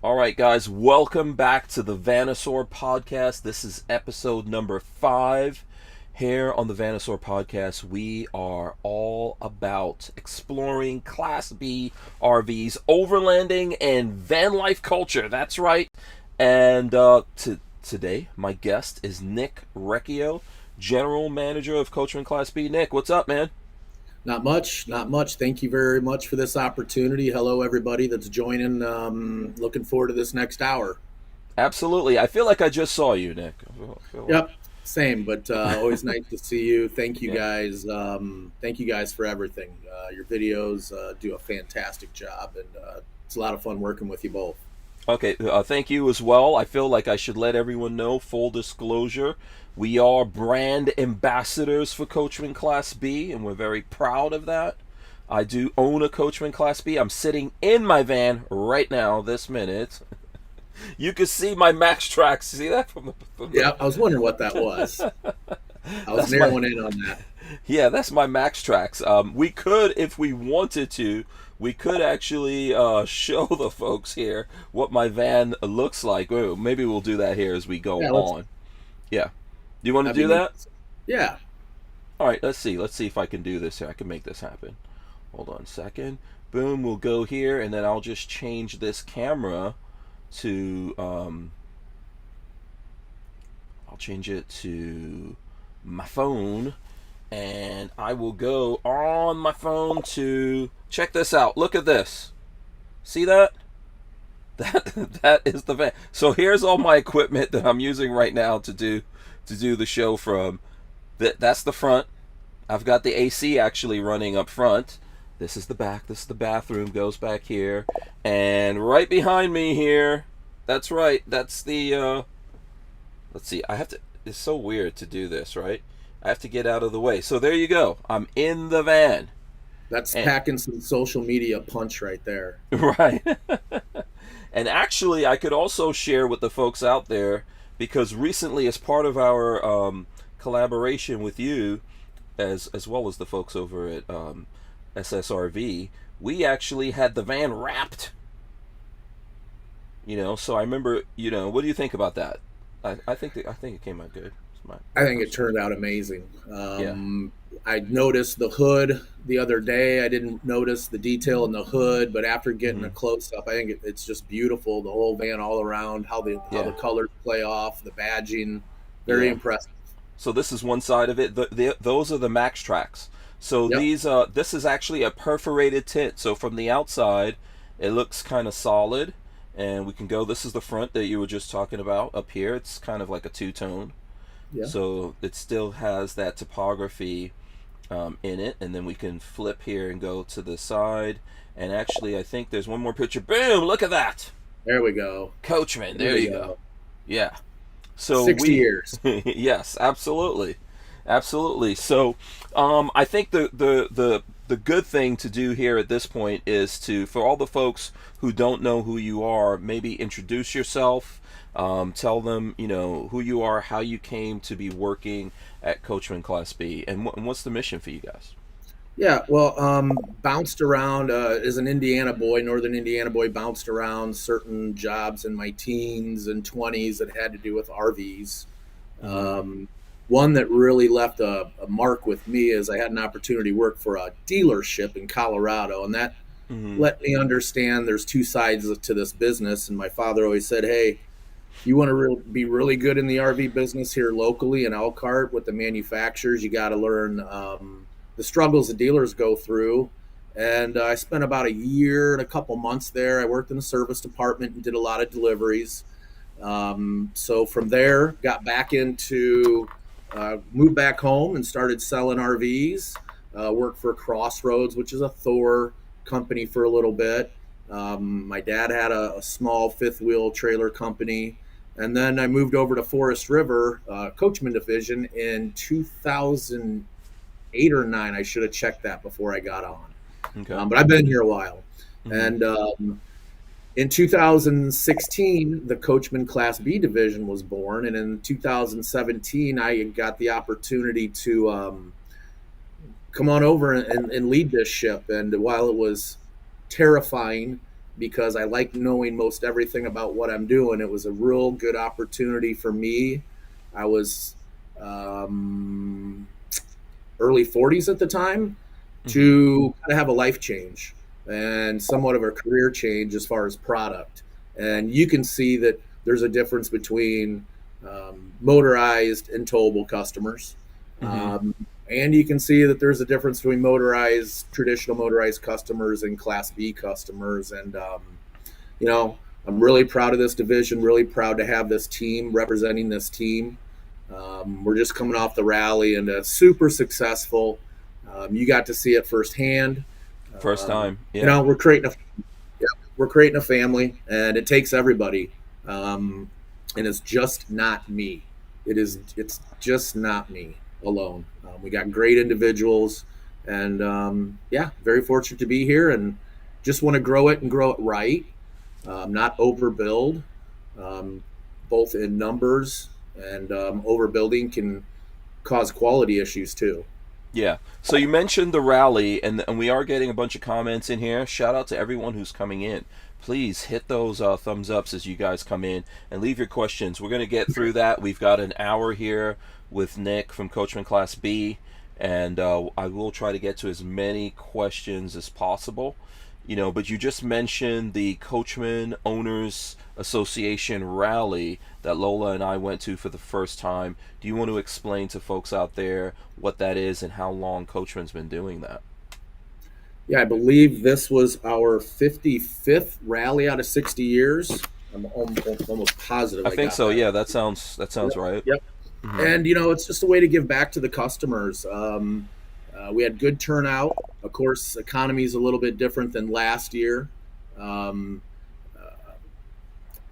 All right, guys, welcome back to the VanNoisSeur Podcast. This is episode number 5. Here on the VanNoisSeur Podcast, we are all about exploring Class B RVs, overlanding, and van life culture. That's right. And today, my guest is Nick Recchio, General Manager of Coachmen Class B. Nick, what's up, man? Not much, not much. Thank you very much for this opportunity. Hello, everybody that's joining. Looking forward to this next hour. Absolutely. I feel like I just saw you, Nick. I feel like, Yep, same, but always nice to see you. Thank you yeah. guys. Thank you guys for everything. Your videos do a fantastic job, and it's a lot of fun working with you both. Okay, thank you as well. I feel like I should let everyone know, full disclosure, we are brand ambassadors for Coachman Class B, and we're very proud of that. I do own a Coachman Class B. I'm sitting in my van right now, this minute. You can see my Max Tracks. See that Yeah, I was wondering what that was. I was that's my narrowing in on that. Yeah, that's my Max Tracks. We could, if we wanted to, we could actually show the folks here what my van looks like. Maybe we'll do that here as we go Yeah, let's. on. Yeah. Do you want to That'd do be neat. that? Yeah, All right, let's see. Let's see if I can do this here. I can make this happen. Hold on a second. Boom, we'll go here, and then I'll just change this camera to, I'll change it to my phone, and I will go on my phone to check this out. Look at this. See that? That is the van. So here's all my equipment that I'm using right now to do the show from. That's the front. I've got the AC actually running up front. This is the back. This is the bathroom. Goes back here, and right behind me here. That's right. That's the. Let's see. I have to. It's so weird to do this, right? I have to get out of the way. So there you go. I'm in the van. that's And, packing some social media punch right there. right. And actually, I could also share with the folks out there because recently, as part of our collaboration with you, as well as the folks over at SSRV, we actually had the van wrapped. So I remember. What do you think about that? I think it came out good. It's I my think it personal. turned out amazing. Yeah. I noticed the hood the other day. I didn't notice the detail in the hood, but after getting Hmm. a close up, I think it's just beautiful. The whole van all around, how the Yeah. colors play off, the badging, very Yeah. impressive. So this is one side of it. Those are the max tracks. So Yep. this is actually a perforated tint. So from the outside, it looks kind of solid, and we can go. This is the front that you were just talking about up here. It's kind of like a two tone. Yeah. So it still has that topography in it, and then we can flip here and go to the side. And actually, I think there's one more picture. Boom! Look at that, There we go. Coachman. There There we you go. go. Yeah. So 60 we, years. yes, absolutely, absolutely. So, I think the good thing to do here at this point is to, for all the folks who don't know who you are, maybe introduce yourself, tell them who you are, how you came to be working at Coachman Class B, and what's the mission for you guys. Yeah, well, bounced around as an Indiana boy, Northern Indiana boy, bounced around certain jobs in my teens and 20s that had to do with RVs. Mm-hmm. Um, One that really left a mark with me is I had an opportunity to work for a dealership in Colorado, and that Mm-hmm. let me understand there's two sides to this business. And my father always said, "Hey, you want to be really good in the RV business here locally in Elkhart with the manufacturers, you got to learn the struggles the dealers go through." And I spent about a year and a couple months there. I worked in the service department and did a lot of deliveries. So from there, got back into, moved back home and started selling RVs. Worked for Crossroads, which is a Thor company, for a little bit. My dad had a small fifth wheel trailer company. And then I moved over to Forest River, Coachman Division, in 2008 or 9. I should have checked that before I got on. Okay. But I've been here a while. Mm-hmm. And in 2016, the Coachman Class B division was born. And in 2017, I got the opportunity to come on over and lead this ship. And while it was terrifying because I like knowing most everything about what I'm doing. It was a real good opportunity for me. I was early 40s at the time to kind of have a life change and somewhat of a career change as far as product. And you can see that there's a difference between motorized and towable customers. And you can see that there's a difference between traditional motorized customers and Class B customers. And, I'm really proud of this division, really proud to have this team representing this team. We're just coming off the rally and super successful. You got to see it firsthand. First time. Yeah. We're creating a family, and it takes everybody. And it's just not me. It's just not me alone. We got great individuals, and very fortunate to be here, and just want to grow it right, not overbuild, both in numbers, and overbuilding can cause quality issues too. Yeah. So you mentioned the rally, and we are getting a bunch of comments in here. Shout out to everyone who's coming in. Please hit those thumbs ups as you guys come in and leave your questions. We're going to get through that. We've got an hour here with Nick from Coachmen Class B, and I will try to get to as many questions as possible. But you just mentioned the Coachmen Owners Association rally that Lola and I went to for the first time. Do you want to explain to folks out there what that is and how long Coachmen's been doing that? Yeah, I believe this was our 55th rally out of 60 years. I'm almost positive. I think so. Yeah, that sounds right. Yep. And it's just a way to give back to the customers. We had good turnout. Of course, economy is a little bit different than last year.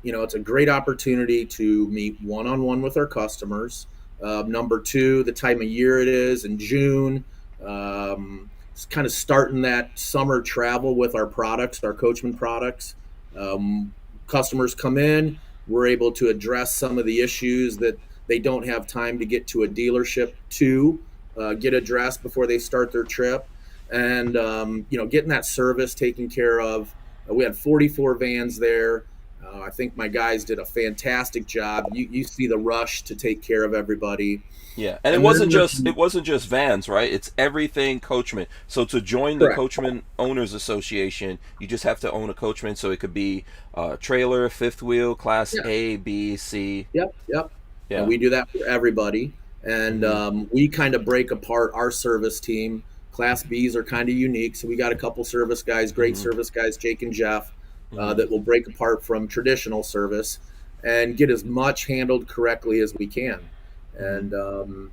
It's a great opportunity to meet one-on-one with our customers. Number two, the time of year it is in June. It's kind of starting that summer travel with our products, our Coachmen products. Customers come in, we're able to address some of the issues that they don't have time to get to a dealership to get addressed before they start their trip. And, getting that service taken care of. We had 44 vans there. I think my guys did a fantastic job. You see the rush to take care of everybody. Yeah, and it wasn't just vans, right? It's everything Coachmen. So to join the Coachmen Owners Association, you just have to own a Coachmen. So it could be trailer, fifth wheel, Class A, B, C. Yep. Yeah, and we do that for everybody. And we kind of break apart our service team. Class Bs are kind of unique, so we got a couple service guys, great service guys, Jake and Jeff, that will break apart from traditional service and get as much handled correctly as we can. And and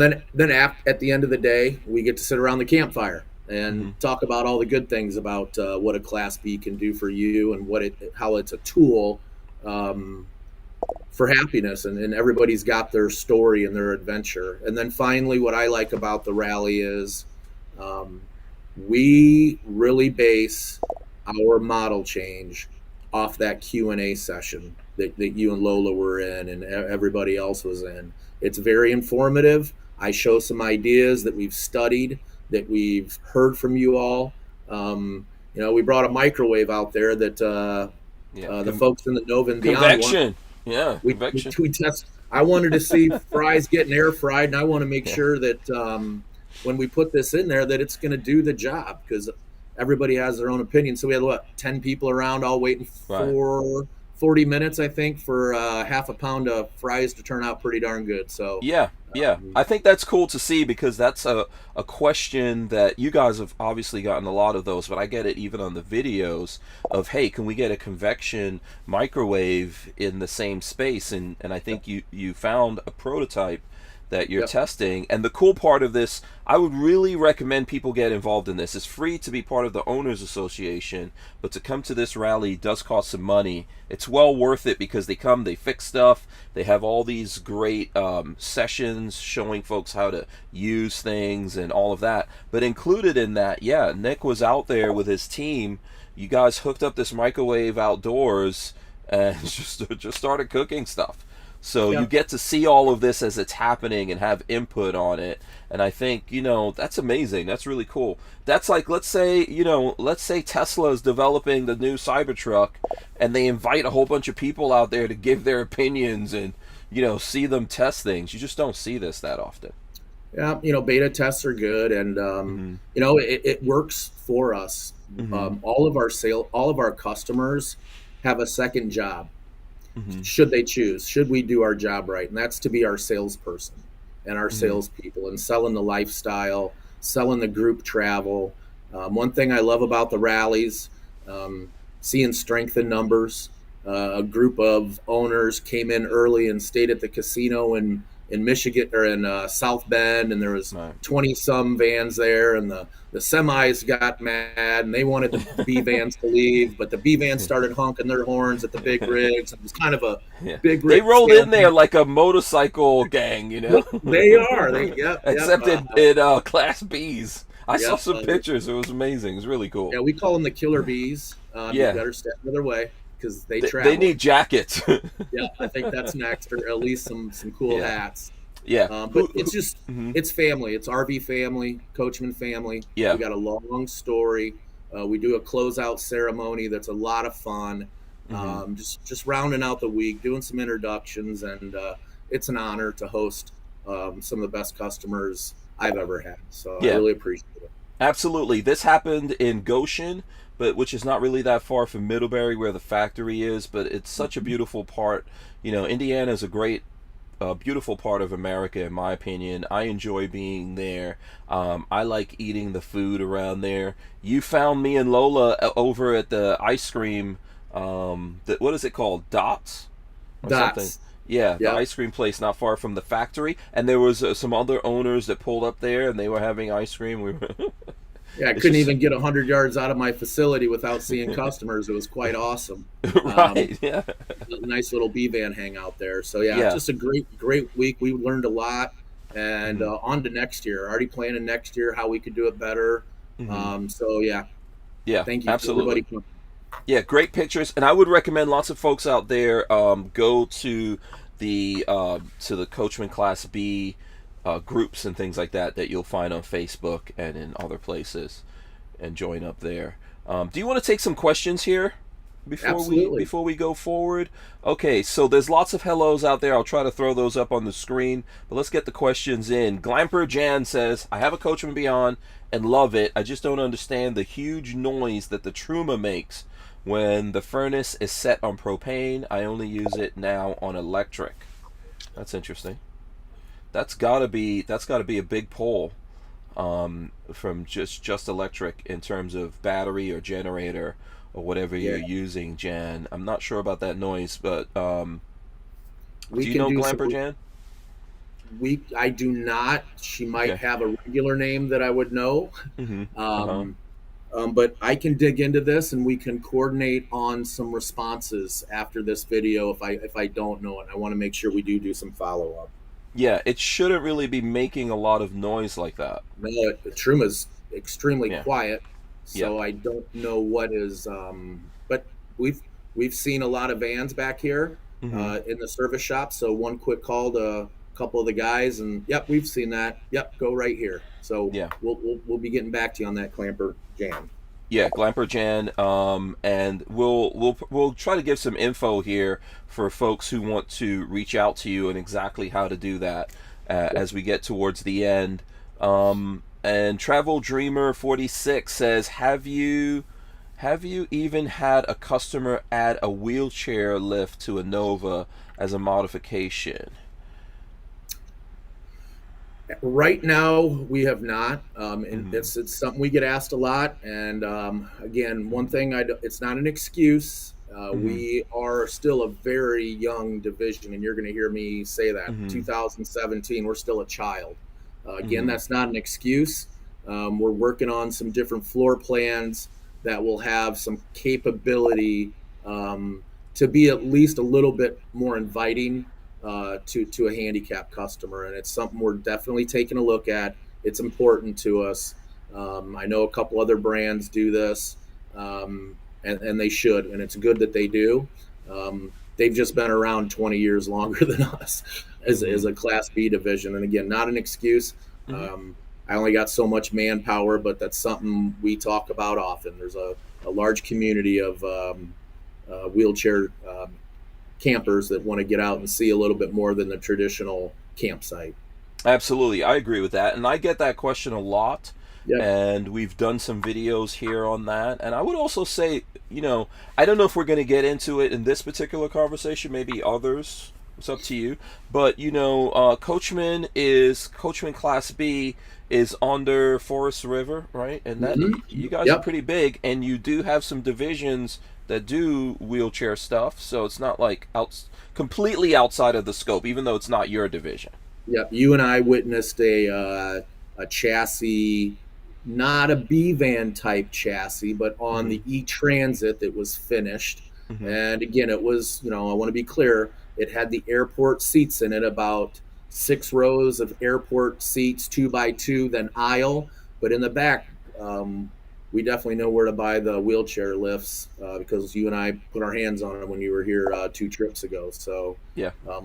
then at the end of the day, we get to sit around the campfire and talk about all the good things about what a Class B can do for you and how it's a tool for happiness, and everybody's got their story and their adventure. And then finally, what I like about the rally is we really base our model change off that Q&A session that you and Lola were in and everybody else was in. It's very informative. I show some ideas that we've studied, that we've heard from you all. We brought a microwave out there that the folks in the Nova and Beyond convection. We test. I wanted to see fries getting air fried, and I want to make sure that when we put this in there, that it's going to do the job, because everybody has their own opinion. So we had 10 people around, all waiting for 40 minutes, I think, for half a pound of fries to turn out pretty darn good. So yeah, I think that's cool to see, because that's a question that you guys have obviously gotten a lot of those, but I get it even on the videos of, hey, can we get a convection microwave in the same space? And I think you found a prototype that you're testing. And the cool part of this, I would really recommend people get involved in this. It's free to be part of the Owners Association, but to come to this rally does cost some money. It's well worth it, because they come, they fix stuff, they have all these great sessions showing folks how to use things and all of that. But included in that, Nick was out there with his team. You guys hooked up this microwave outdoors and just started cooking stuff. So you Yeah. get to see all of this as it's happening and have input on it. And I think, that's amazing. That's really cool. That's like, let's say Tesla is developing the new Cybertruck and they invite a whole bunch of people out there to give their opinions and, see them test things. You just don't see this that often. Yeah, beta tests are good, and Mm-hmm. it works for us. Mm-hmm. All of our customers have a second job, Mm-hmm. should they choose. Should we do our job right, and that's to be our salesperson and our Mm-hmm. salespeople, and selling the lifestyle, selling the group travel. One thing I love about the rallies, um, seeing strength in numbers. A group of owners came in early and stayed at the casino in Michigan or in South Bend, and there was Right. 20 some vans there, and the semis got mad and they wanted the B vans to leave, but the B vans started honking their horns at the big rigs. It was kind of a Yeah. big They rig rolled in there stalemate. like a motorcycle gang, They are. Yep. Except in Class Bs. I saw Yep. some pictures. It was amazing. It was really cool. Yeah, we call them the killer bees. You Yeah. better step another way because they They travel. need jackets. Yeah, I think that's next, or at least some cool Yeah. hats. Yeah. But it's just Mhm. it's family. It's RV family, Coachman family. Yeah. We got a long story. We do a closeout ceremony that's a lot of fun. Mhm. Just rounding out the week, doing some introductions, and it's an honor to host some of the best customers I've ever had. So I Yeah. really appreciate it. Absolutely. This happened in Goshen, but which is not really that far from Middlebury where the factory is, but it's such a beautiful part. Indiana is a great beautiful part of America, in my opinion. I enjoy being there. I like eating the food around there. You found me and Lola over at the ice cream. What is it called? Dots or something? Dots. Yeah, the Yeah. ice cream place not far from the factory. And there was some other owners that pulled up there, and they were having ice cream. We were. Yeah, I It's couldn't just even get 100 yards out of my facility without seeing customers. It was quite awesome. right. Yeah. A nice little B van hangout there. So yeah, Yeah. just a great week. We learned a lot, and Mhm. on to next year. Already planning next year how we could do it better. Mhm. So yeah, Yeah. thank you for Absolutely. everybody coming. Yeah, great pictures, and I would recommend lots of folks out there go to the Coachman Class B groups and things like that you'll find on Facebook and in other places, and join up there. Do you want to take some questions here Absolutely. before we go forward? Okay, so there's lots of hellos out there. I'll try to throw those up on the screen, but let's get the questions in. Glamper Jan says, "I have a Coachman Beyond and love it. I just don't understand the huge noise that the Truma makes when the furnace is set on propane. I only use it now on electric." That's interesting. That's gotta be a big pull from just electric in terms of battery or generator or whatever Yeah, you're using, Jan. I'm not sure about that noise, but we do you can know do Glamper, some. Jan? I do not. She might Okay. have a regular name that I would know. Mm-hmm. Uh-huh. Um, but I can dig into this and we can coordinate on some responses after this video if I don't know it. I want to make sure we do some follow up. Yeah, it shouldn't really be making a lot of noise like that. No, Truma's extremely Yeah. quiet, Yeah. so I don't know what is. But we've seen a lot of vans back here Mm-hmm. in the service shop. So one quick call to a couple of the guys, and yep, we've seen that. Yep, go right here. So Yeah. we'll be getting back to you on that clamper jam. Yeah, Glamper Jan, and we'll try to give some info here for folks who want to reach out to you and exactly how to do that as we get towards the end. And Travel Dreamer 46 says, have you even had a customer add a wheelchair lift to a Nova as a modification? Right now, we have not, and Mhm. it's something we get asked a lot. And again, one thing it's not an excuse. Mhm. We are still a very young division, and you're going to hear me say that. Mhm. 2017, we're still a child. Again, Mhm. that's not an excuse. We're working on some different floor plans that will have some capability to be at least a little bit more inviting to a handicapped customer, and it's something we're definitely taking a look at. It's important to us. I know a couple other brands do this, and they should, and it's good that they do. they've just been around 20 years longer than us as a Class B division. And again, not an excuse. I only got so much manpower, but that's something we talk about often. There's a large community of wheelchair campers that want to get out and see a little bit more than the traditional campsite. Absolutely. I agree with that. And I get that question a lot. Yep. And we've done some videos here on that. And I would also say, I don't know if we're going to get into it in this particular conversation, maybe others. It's up to you. But, Coachmen Class B is under Forest River, right? And that you guys are pretty big, and you do have some divisions that do wheelchair stuff, so it's not like completely outside of the scope, even though it's not your division. Yep, you and I witnessed a chassis, not a B-van type chassis, but on the E-Transit that was finished. And again, it was, I want to be clear, it had the airport seats in it, about 6 rows of airport seats, 2x2, then aisle. But in the back, we definitely know where to buy the wheelchair lifts because you and I put our hands on them when you were here 2 trips ago. So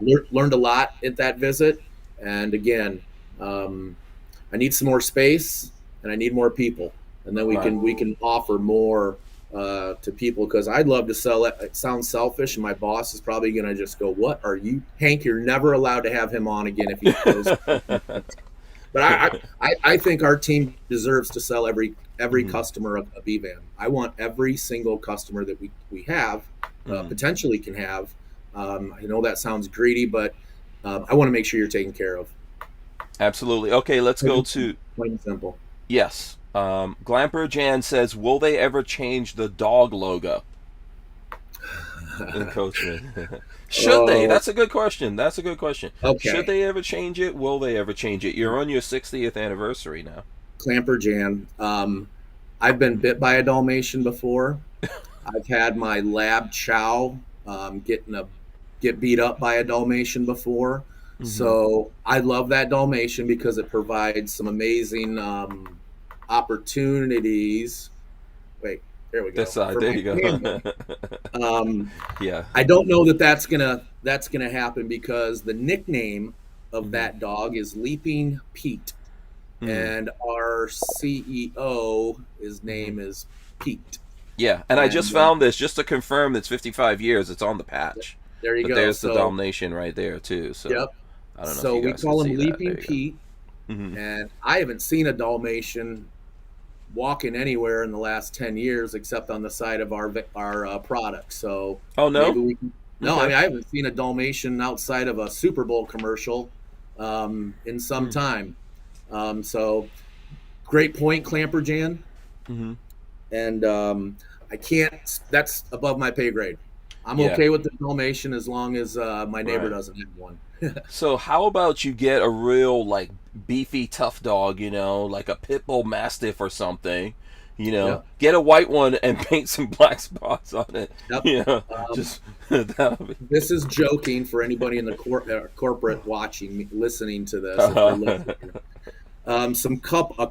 learned a lot at that visit. And again, I need some more space and I need more people, and then we can offer more to people, because I'd love to sell it. It sounds selfish, and my boss is probably going to just go, "What are you, Hank? You're never allowed to have him on again if he goes." But I think our team deserves to sell every customer a B-van. I want every single customer that we have potentially can have. I know that sounds greedy, but I want to make sure you're taken care of. Absolutely. Okay, let's go to plain and simple. Yes. Glamper Jan says, will they ever change the dog logo in Coachmen? Should they? That's a good question. Okay. Should they ever change it? Will they ever change it? You're on your 60th anniversary now. Glamper Jan, I've been bit by a Dalmatian before. I've had my lab chow get beat up by a Dalmatian before. So I love that Dalmatian because it provides some amazing opportunities. Wait, there we go. This side, there you go. Yeah. I don't know that's gonna happen, because the nickname of that dog is Leaping Pete, and our CEO, his name is Pete. Yeah, and I just found this just to confirm it's 55 years. It's on the patch. There you go. There's the Dalmatian right there too. So yep. I don't know. So if you we guys call can him see Leaping Pete, and I haven't seen a Dalmatian walking anywhere in the last 10 years except on the side of our product. So oh no, maybe we can, no, I mean, I haven't seen a Dalmatian outside of a Super Bowl commercial in some time. So great point, Clamper Jan. And I can't. That's above my pay grade. I'm okay with the Dalmatian as long as my neighbor doesn't have one. So how about you get a real like beefy tough dog, like a pit bull mastiff or something, get a white one and paint some black spots on it. This is joking for anybody in the corporate watching, listening to this. A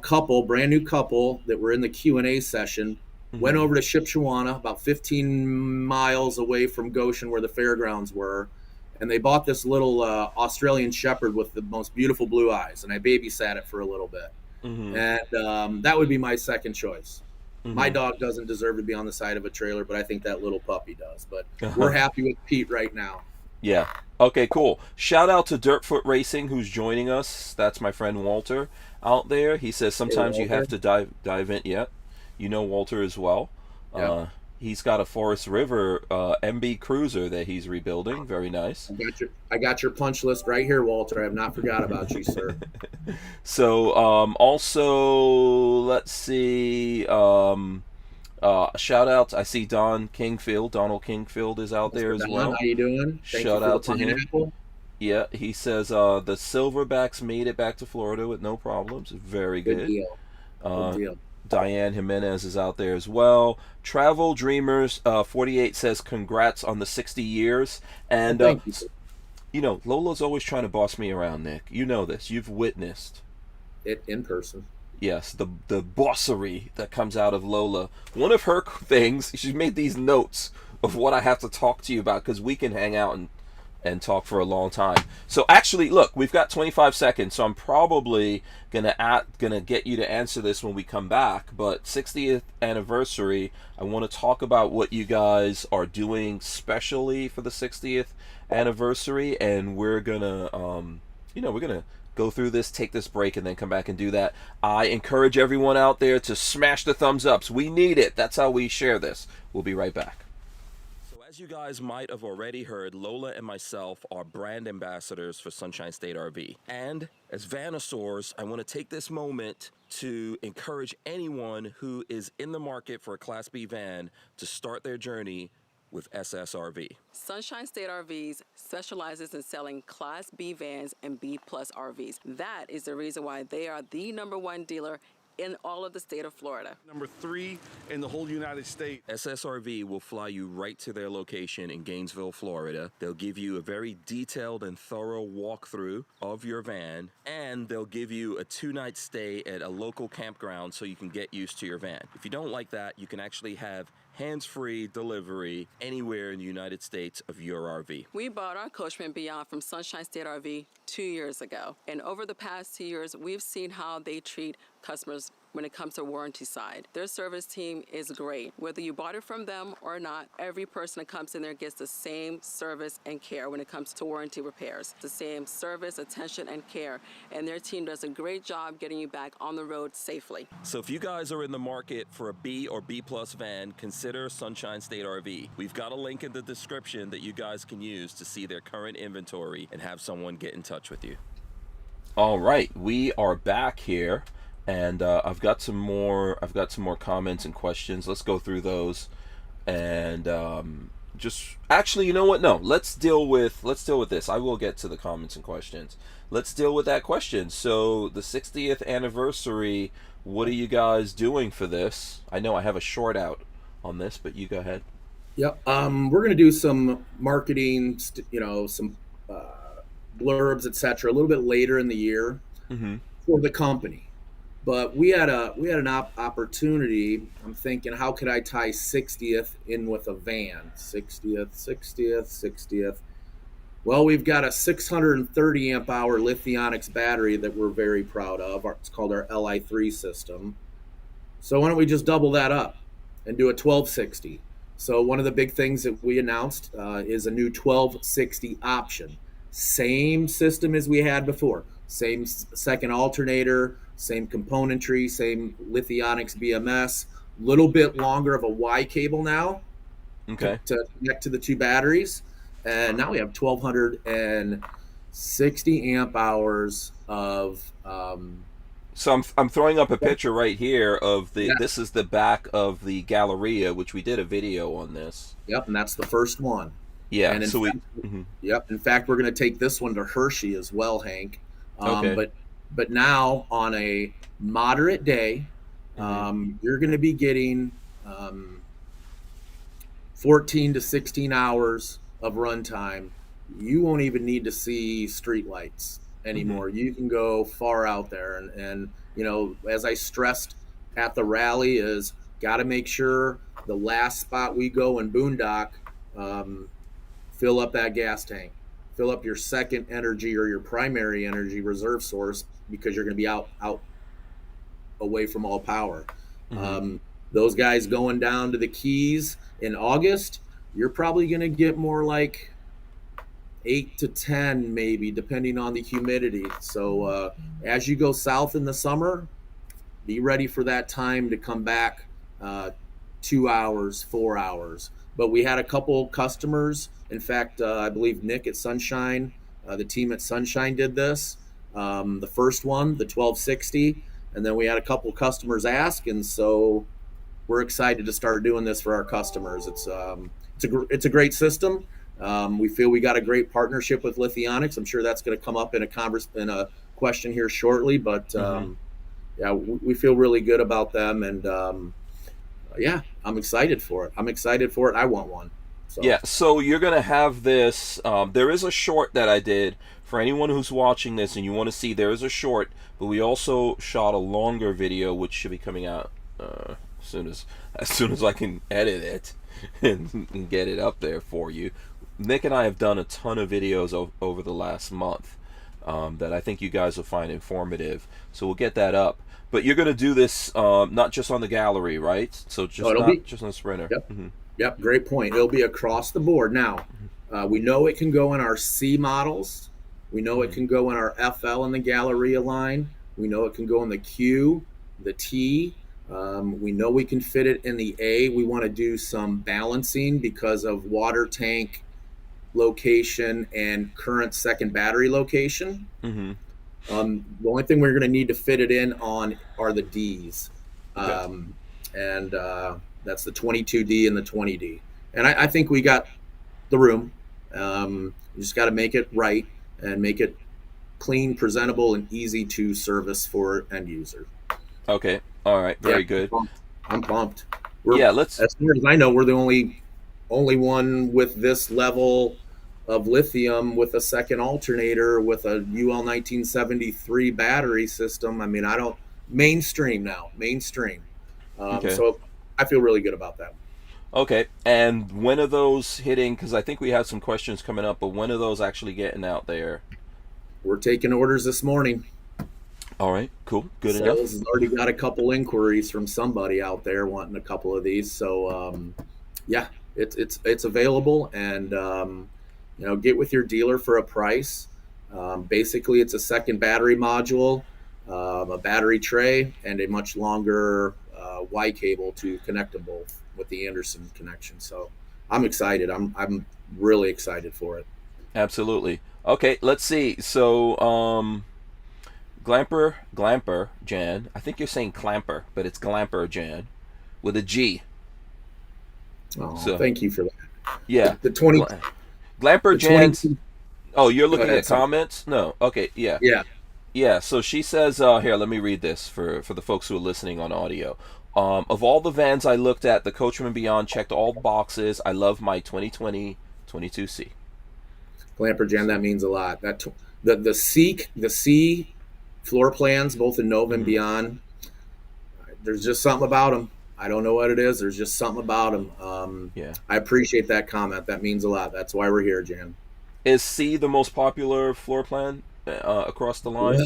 couple, brand new couple that were in the Q&A session went over to Shipshewana, about 15 miles away from Goshen where the fairgrounds were. And they bought this little Australian Shepherd with the most beautiful blue eyes, and I babysat it for a little bit. And that would be my second choice. My dog doesn't deserve to be on the side of a trailer, but I think that little puppy does. But we're happy with Pete right now. Yeah. Okay, cool. Shout out to Dirtfoot Racing, who's joining us. That's my friend Walter out there. He says sometimes you have to dive in. Yeah, Walter as well. He's got a Forest River MB Cruiser that he's rebuilding. Very nice. I got your punch list right here, Walter. I have not forgot about you, sir. So also, let's see. Shout out. I see Donald Kingfield is out there as well. How you doing? Shout out to him. Yeah, he says the Silverbacks made it back to Florida with no problems. Very good. Good deal. Diane Jimenez is out there as well. Travel Dreamers 48 says congrats on the 60 years. And Lola's always trying to boss me around, Nick. You know this. You've witnessed it in person. Yes, the bossery that comes out of Lola. One of her things, she made these notes of what I have to talk to you about, because we can hang out and talk for a long time. So actually, look, we've got 25 seconds, so I'm probably gonna get you to answer this when we come back. But 60th anniversary, I want to talk about what you guys are doing specially for the 60th anniversary, and we're gonna we're gonna go through this, take this break, and then come back and do that. I encourage everyone out there to smash the thumbs ups. We need it. That's how we share this. We'll be right back. As you guys might have already heard, Lola and myself are brand ambassadors for Sunshine State RV. And as VanNoisSeurs, I want to take this moment to encourage anyone who is in the market for a Class B van to start their journey with SSRV. Sunshine State RVs specializes in selling Class B vans and B plus RVs. That is the reason why they are the #1 dealer in all of the state of Florida. Number 3 in the whole United States. SSRV will fly you right to their location in Gainesville, Florida. They'll give you a very detailed and thorough walkthrough of your van, and they'll give you a 2-night stay at a local campground so you can get used to your van. If you don't like that, you can actually have hands-free delivery anywhere in the United States of your RV. We bought our Coachmen Beyond from Sunshine State RV 2 years ago. And over the past 2 years, we've seen how they treat customers when it comes to warranty side. Their service team is great. Whether you bought it from them or not, every person that comes in there gets the same service and care when it comes to warranty repairs. The same service, attention, and care. And their team does a great job getting you back on the road safely. So if you guys are in the market for a B or B plus van, consider Sunshine State RV. We've got a link in the description that you guys can use to see their current inventory and have someone get in touch with you. All right, we are back here. And I've got some more comments and questions. Let's go through those, and just actually, you know what? No, let's deal with this. I will get to the comments and questions. Let's deal with that question. So the 60th anniversary. What are you guys doing for this? I know I have a short out on this, but you go ahead. Yep. We're gonna do some marketing, some blurbs, etc. A little bit later in the year for the company. But we had an opportunity. I'm thinking, how could I tie 60th in with a van? 60th. Well, we've got a 630 amp hour Lithionics battery that we're very proud of. It's called our Li3 system. So why don't we just double that up and do a 1260? So one of the big things that we announced is a new 1260 option. Same system as we had before. Same second alternator, same componentry, same Lithionics BMS, little bit longer of a Y cable now, okay, to connect to the two batteries. And now we have 1260 amp hours of so I'm throwing up a picture right here of this is the back of the Galleria, which we did a video on this. Yep, and that's the first one. Yeah, and so Yep, in fact, we're going to take this one to Hershey as well, Hank. Okay. But now on a moderate day, you're going to be getting 14 to 16 hours of runtime. You won't even need to see street lights anymore. You can go far out there. And as I stressed at the rally, is got to make sure the last spot we go in Boondock, fill up that gas tank. Fill up your second energy or your primary energy reserve source, because you're going to be out away from all power. Those guys going down to the Keys in August, you're probably going to get more like 8 to 10 maybe, depending on the humidity. So as you go south in the summer, be ready for that time to come back 2 hours, 4 hours. But we had a couple customers. In fact, I believe Nick at Sunshine, the team at Sunshine did this. The first one, the 1260, and then we had a couple customers ask, and so we're excited to start doing this for our customers. It's a great system. We feel we got a great partnership with Lithionics. I'm sure that's going to come up in a question here shortly, but yeah, we feel really good about them, and yeah, I'm excited for it. I want one. So. Yeah, so you're going to have this, there is a short that I did for anyone who's watching this and you want to see. There is a short, but we also shot a longer video which should be coming out as soon as I can edit it and get it up there for you. Nick and I have done a ton of videos over the last month that I think you guys will find informative. So we'll get that up. But you're going to do this not just on the gallery, right? So just just on the Sprinter. Yep. Yep. Great point. It'll be across the board. Now, we know it can go in our C models. We know it can go in our FL in the Galleria line. We know it can go in the Q, the T. We know we can fit it in the A. We want to do some balancing because of water tank location and current second battery location. The only thing we're going to need to fit it in on are the Ds. And that's the 22D and the 20D. And I think we got the room. You just got to make it right and make it clean, presentable, and easy to service for end user. Okay. All right. Very good. I'm pumped. Let's. As far as I know, we're the only one with this level of lithium with a second alternator with a UL 1973 battery system. I mean, mainstream. So I feel really good about that. Okay. And when are those hitting? Because I think we have some questions coming up, but when are those actually getting out there? We're taking orders this morning. All right, cool, good Sales enough. has already got a couple inquiries from somebody out there wanting a couple of these. So it's available, and get with your dealer for a price. Basically, it's a second battery module, a battery tray, and a much longer Y cable to connect them both with the Anderson connection. So I'm excited. I'm really excited for it. Absolutely. Okay, let's see. So Glamper Jan. I think you're saying Clamper, but it's Glamper Jan with a G. Oh, so, thank you for that. Yeah. The 20 Glamper Jan. Oh, you're looking at sorry. Comments? No. Okay, yeah. Yeah, so she says here, let me read this for the folks who are listening on audio. Of all the vans I looked at, the Coachmen Beyond checked all the boxes. I love my 2020 22C. Glamper Jan, that means a lot. That the C floor plans, both in Nova and Beyond, there's just something about them. I don't know what it is. There's just something about them. I appreciate that comment. That means a lot. That's why we're here, Jan. Is C the most popular floor plan across the line?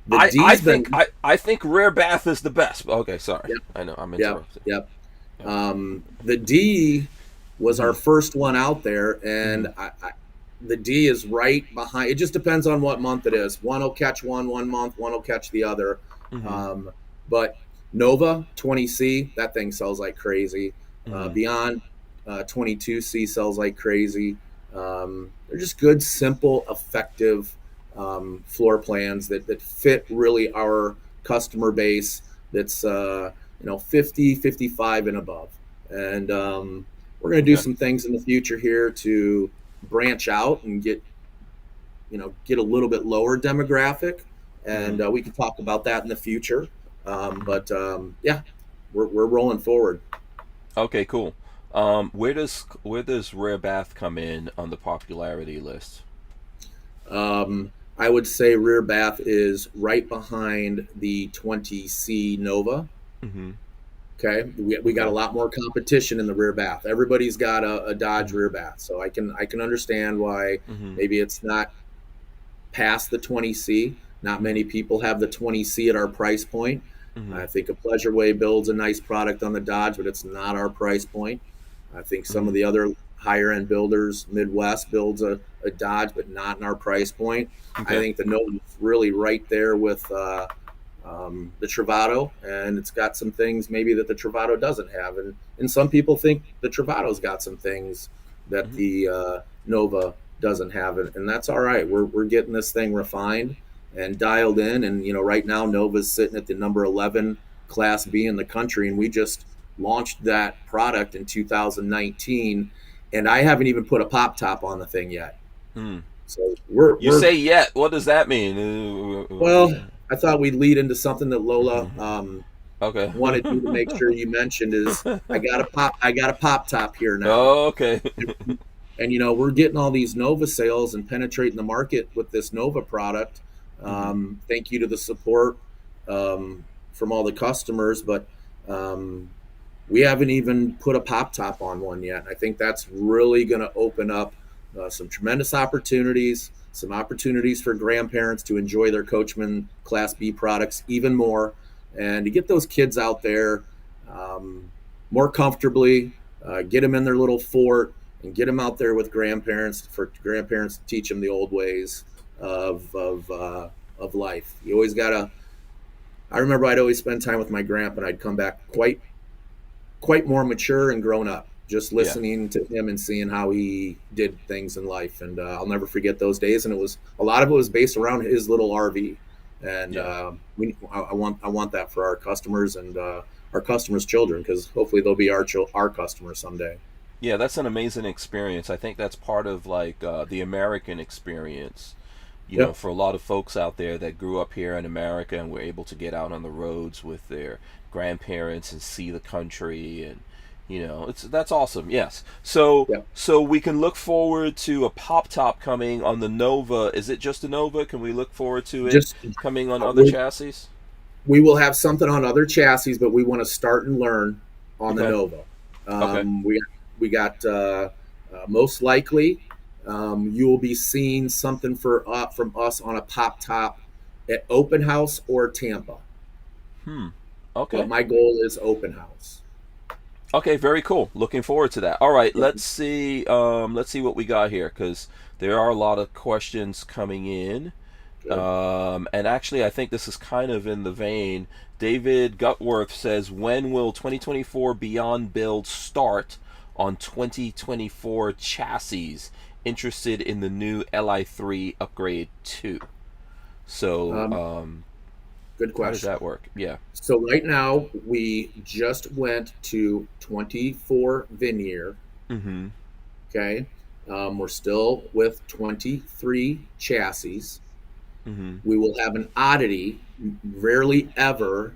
I think rear bath is the best. Okay, sorry. Yep. I know I'm interrupted. Yep. The D was our first one out there, and the D is right behind. It just depends on what month it is. One will catch one month, one will catch the other. But Nova 20C, that thing sells like crazy. Beyond 22C sells like crazy. They're just good, simple, effective floor plans that fit really our customer base that's 50, 55 and above. And we're going to do some things in the future here to branch out and get a little bit lower demographic, and we can talk about that in the future. But we're rolling forward. Okay, cool. Where does rear bath come in on the popularity list? I would say rear bath is right behind the 20C Nova. Okay, we got a lot more competition in the rear bath. Everybody's got a Dodge rear bath, so I can understand why maybe it's not past the 20C. Not many people have the 20C at our price point. I think a Pleasureway builds a nice product on the Dodge, but it's not our price point. I think some of the other higher end builders, Midwest builds a Dodge, but not in our price point. I think the Nova is really right there with the Travato, and it's got some things maybe that the Travato doesn't have. And some people think the Travato's got some things that the Nova doesn't have, and that's all right. We're getting this thing refined and dialed in, and right now Nova's sitting at the number 11 Class B in the country, and we just launched that product in 2019, and I haven't even put a pop top on the thing yet. So we're say yet? What does that mean? Well, I thought we'd lead into something that Lola wanted you to make sure you mentioned is I got a pop top here now. Oh, okay. And we're getting all these Nova sales and penetrating the market with this Nova product. Thank you to the support from all the customers, but we haven't even put a pop top on one yet. I think that's really going to open up some tremendous opportunities, some opportunities for grandparents to enjoy their Coachmen Class B products even more, and to get those kids out there more comfortably, get them in their little fort, and get them out there with grandparents, for grandparents to teach them the old ways of life. You always gotta. I remember I'd always spend time with my grandpa, and I'd come back quite more mature and grown up, just listening to him and seeing how he did things in life. And I'll never forget those days. And a lot of it was based around his little RV. And I want that for our customers and our customers' children, because hopefully they'll be our customers someday. Yeah, that's an amazing experience. I think that's part of like the American experience. You know, for a lot of folks out there that grew up here in America and were able to get out on the roads with their grandparents and see the country, and that's awesome. Yes. So we can look forward to a pop top coming on the Nova. Is it just the Nova? Can we look forward to it coming on other chassis? We will have something on other chassis, but we want to start and learn on the Nova. We got most likely you will be seeing something from us on a pop top at Open House or Tampa. Okay. But my goal is Open House. Okay, very cool. Looking forward to that. All right, let's see what we got here, because there are a lot of questions coming in. And actually, I think this is kind of in the vein. David Gutworth says, when will 2024 Beyond build start on 2024 chassis? Interested in the new Li3 upgrade too. So, good question. How does that work? Yeah. So right now we just went to 24 Veneer. Mm-hmm. Okay. We're still with 23 chassis. Mm-hmm. We will have an oddity. Rarely ever.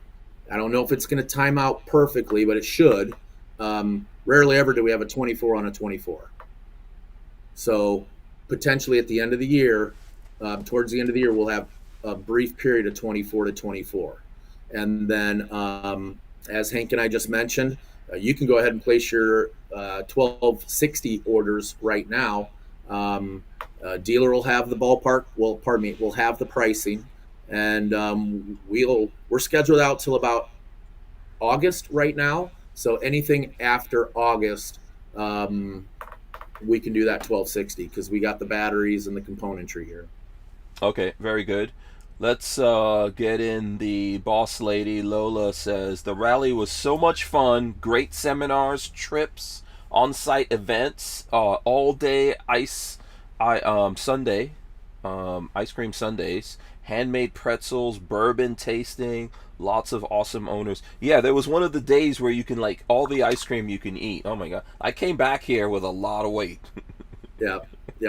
I don't know if it's going to time out perfectly, but it should. Rarely ever do we have a 24 on a 24. So potentially at the end of the year, towards the end of the year, we'll have a brief period of 24 to 24. And then, as Hank and I just mentioned, you can go ahead and place your 1260 orders right now. Dealer will have the ballpark. We'll have the pricing, and we're scheduled out till about August right now. So anything after August, we can do that 1260 because we got the batteries and the componentry here. Okay, very good. Let's get in the boss lady. Lola says, the rally was so much fun. Great seminars, trips, on-site events, all day ice cream sundaes, handmade pretzels, bourbon tasting, lots of awesome owners. Yeah, there was one of the days where you can like all the ice cream you can eat. Oh my god, I came back here with a lot of weight. Yeah,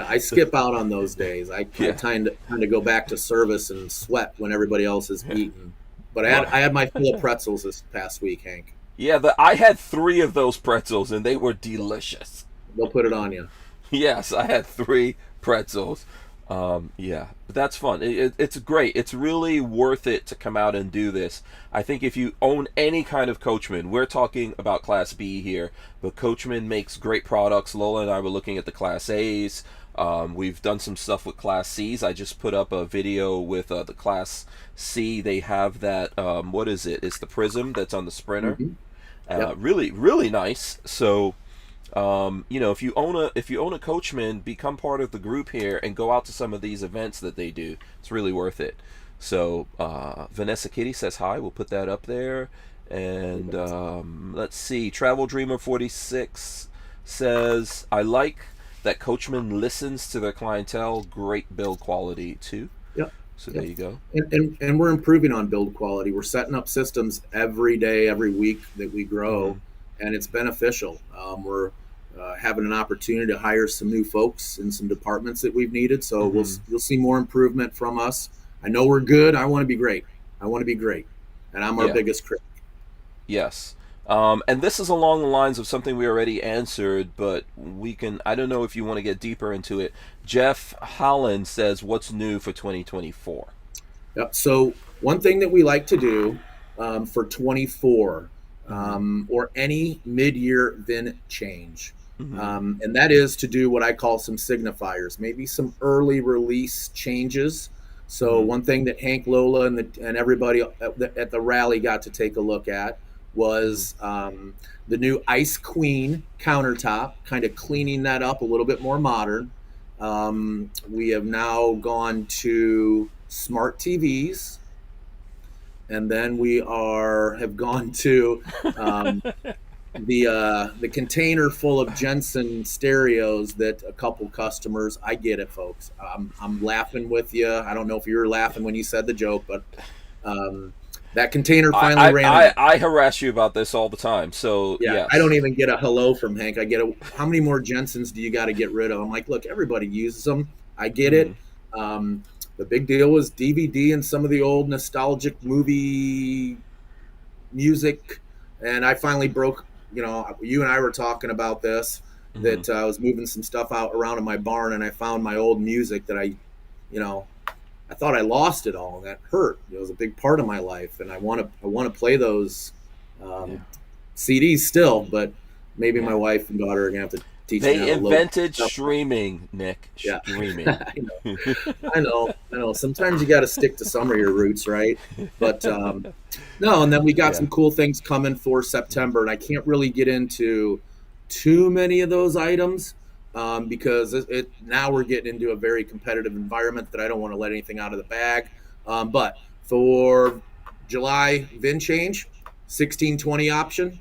I skip out on those days. I tend to go back to service and sweat when everybody else is eating. But I had my full of pretzels this past week, Hank. Yeah, I had 3 of those pretzels and they were delicious. They'll put it on you. Yes, I had 3 pretzels. Yeah, but that's fun. It's great. It's really worth it to come out and do this. I think if you own any kind of Coachman, we're talking about Class B here, but Coachman makes great products. Lola and I were looking at the Class A's. We've done some stuff with Class C's. I just put up a video with the Class C. They have that, what is it? It's the Prism that's on the Sprinter. Mm-hmm. Yep. Really, really nice. So, if you own a Coachman, become part of the group here and go out to some of these events that they do. It's really worth it. So Vanessa Kitty says hi. We'll put that up there. And let's see. Travel Dreamer 46 says, I like that Coachman listens to their clientele. Great build quality too. Yep. So there you go. And we're improving on build quality. We're setting up systems every day, every week that we grow. Mm-hmm. And it's beneficial. We're having an opportunity to hire some new folks in some departments that we've needed. So you'll see more improvement from us. I know we're good. I want to be great. And I'm our biggest critic. Yes. And this is along the lines of something we already answered, but I don't know if you want to get deeper into it. Jeff Holland says, what's new for 2024? Yep. So one thing that we like to do, for 24 or any mid-year VIN change. And that is to do what I call some signifiers, maybe some early release changes. So one thing that Hank, Lola, and everybody at the rally got to take a look at was the new Ice Queen countertop, kind of cleaning that up a little bit more modern. We have now gone to smart TVs, and then we have gone to the container full of Jensen stereos that a couple customers. I get it, folks. I'm laughing with you. I don't know if you were laughing when you said the joke, but that container finally ran. I harass you about this all the time. So yeah, yes. I don't even get a hello from Hank. I get how many more Jensens do you got to get rid of? I'm like, look, everybody uses them. I get it. The big deal was DVD and some of the old nostalgic movie music. And I finally broke, you and I were talking about this, that I was moving some stuff around in my barn, and I found my old music that I thought I lost it all, and that hurt. It was a big part of my life, and I want to play those CDs still, but maybe my wife and daughter are going to have to teach me how to They load invented stuff. streaming, Nick. Yeah. Streaming. I know. Sometimes you got to stick to some of your roots, right? But no, and then we got some cool things coming for September, and I can't really get into too many of those items because now we're getting into a very competitive environment that I don't want to let anything out of the bag. But for July VIN change, 1620 option.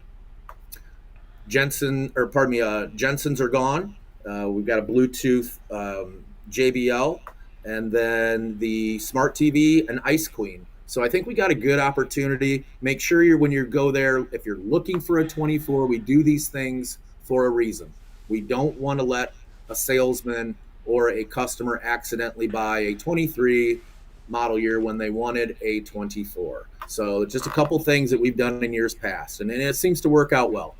Jensens are gone. We've got a Bluetooth JBL, and then the smart TV and Ice Queen. So I think we got a good opportunity. Make sure when you go there, if you're looking for a 24, we do these things for a reason. We don't want to let a salesman or a customer accidentally buy a 23 model year when they wanted a 24. So just a couple things that we've done in years past, and it seems to work out well.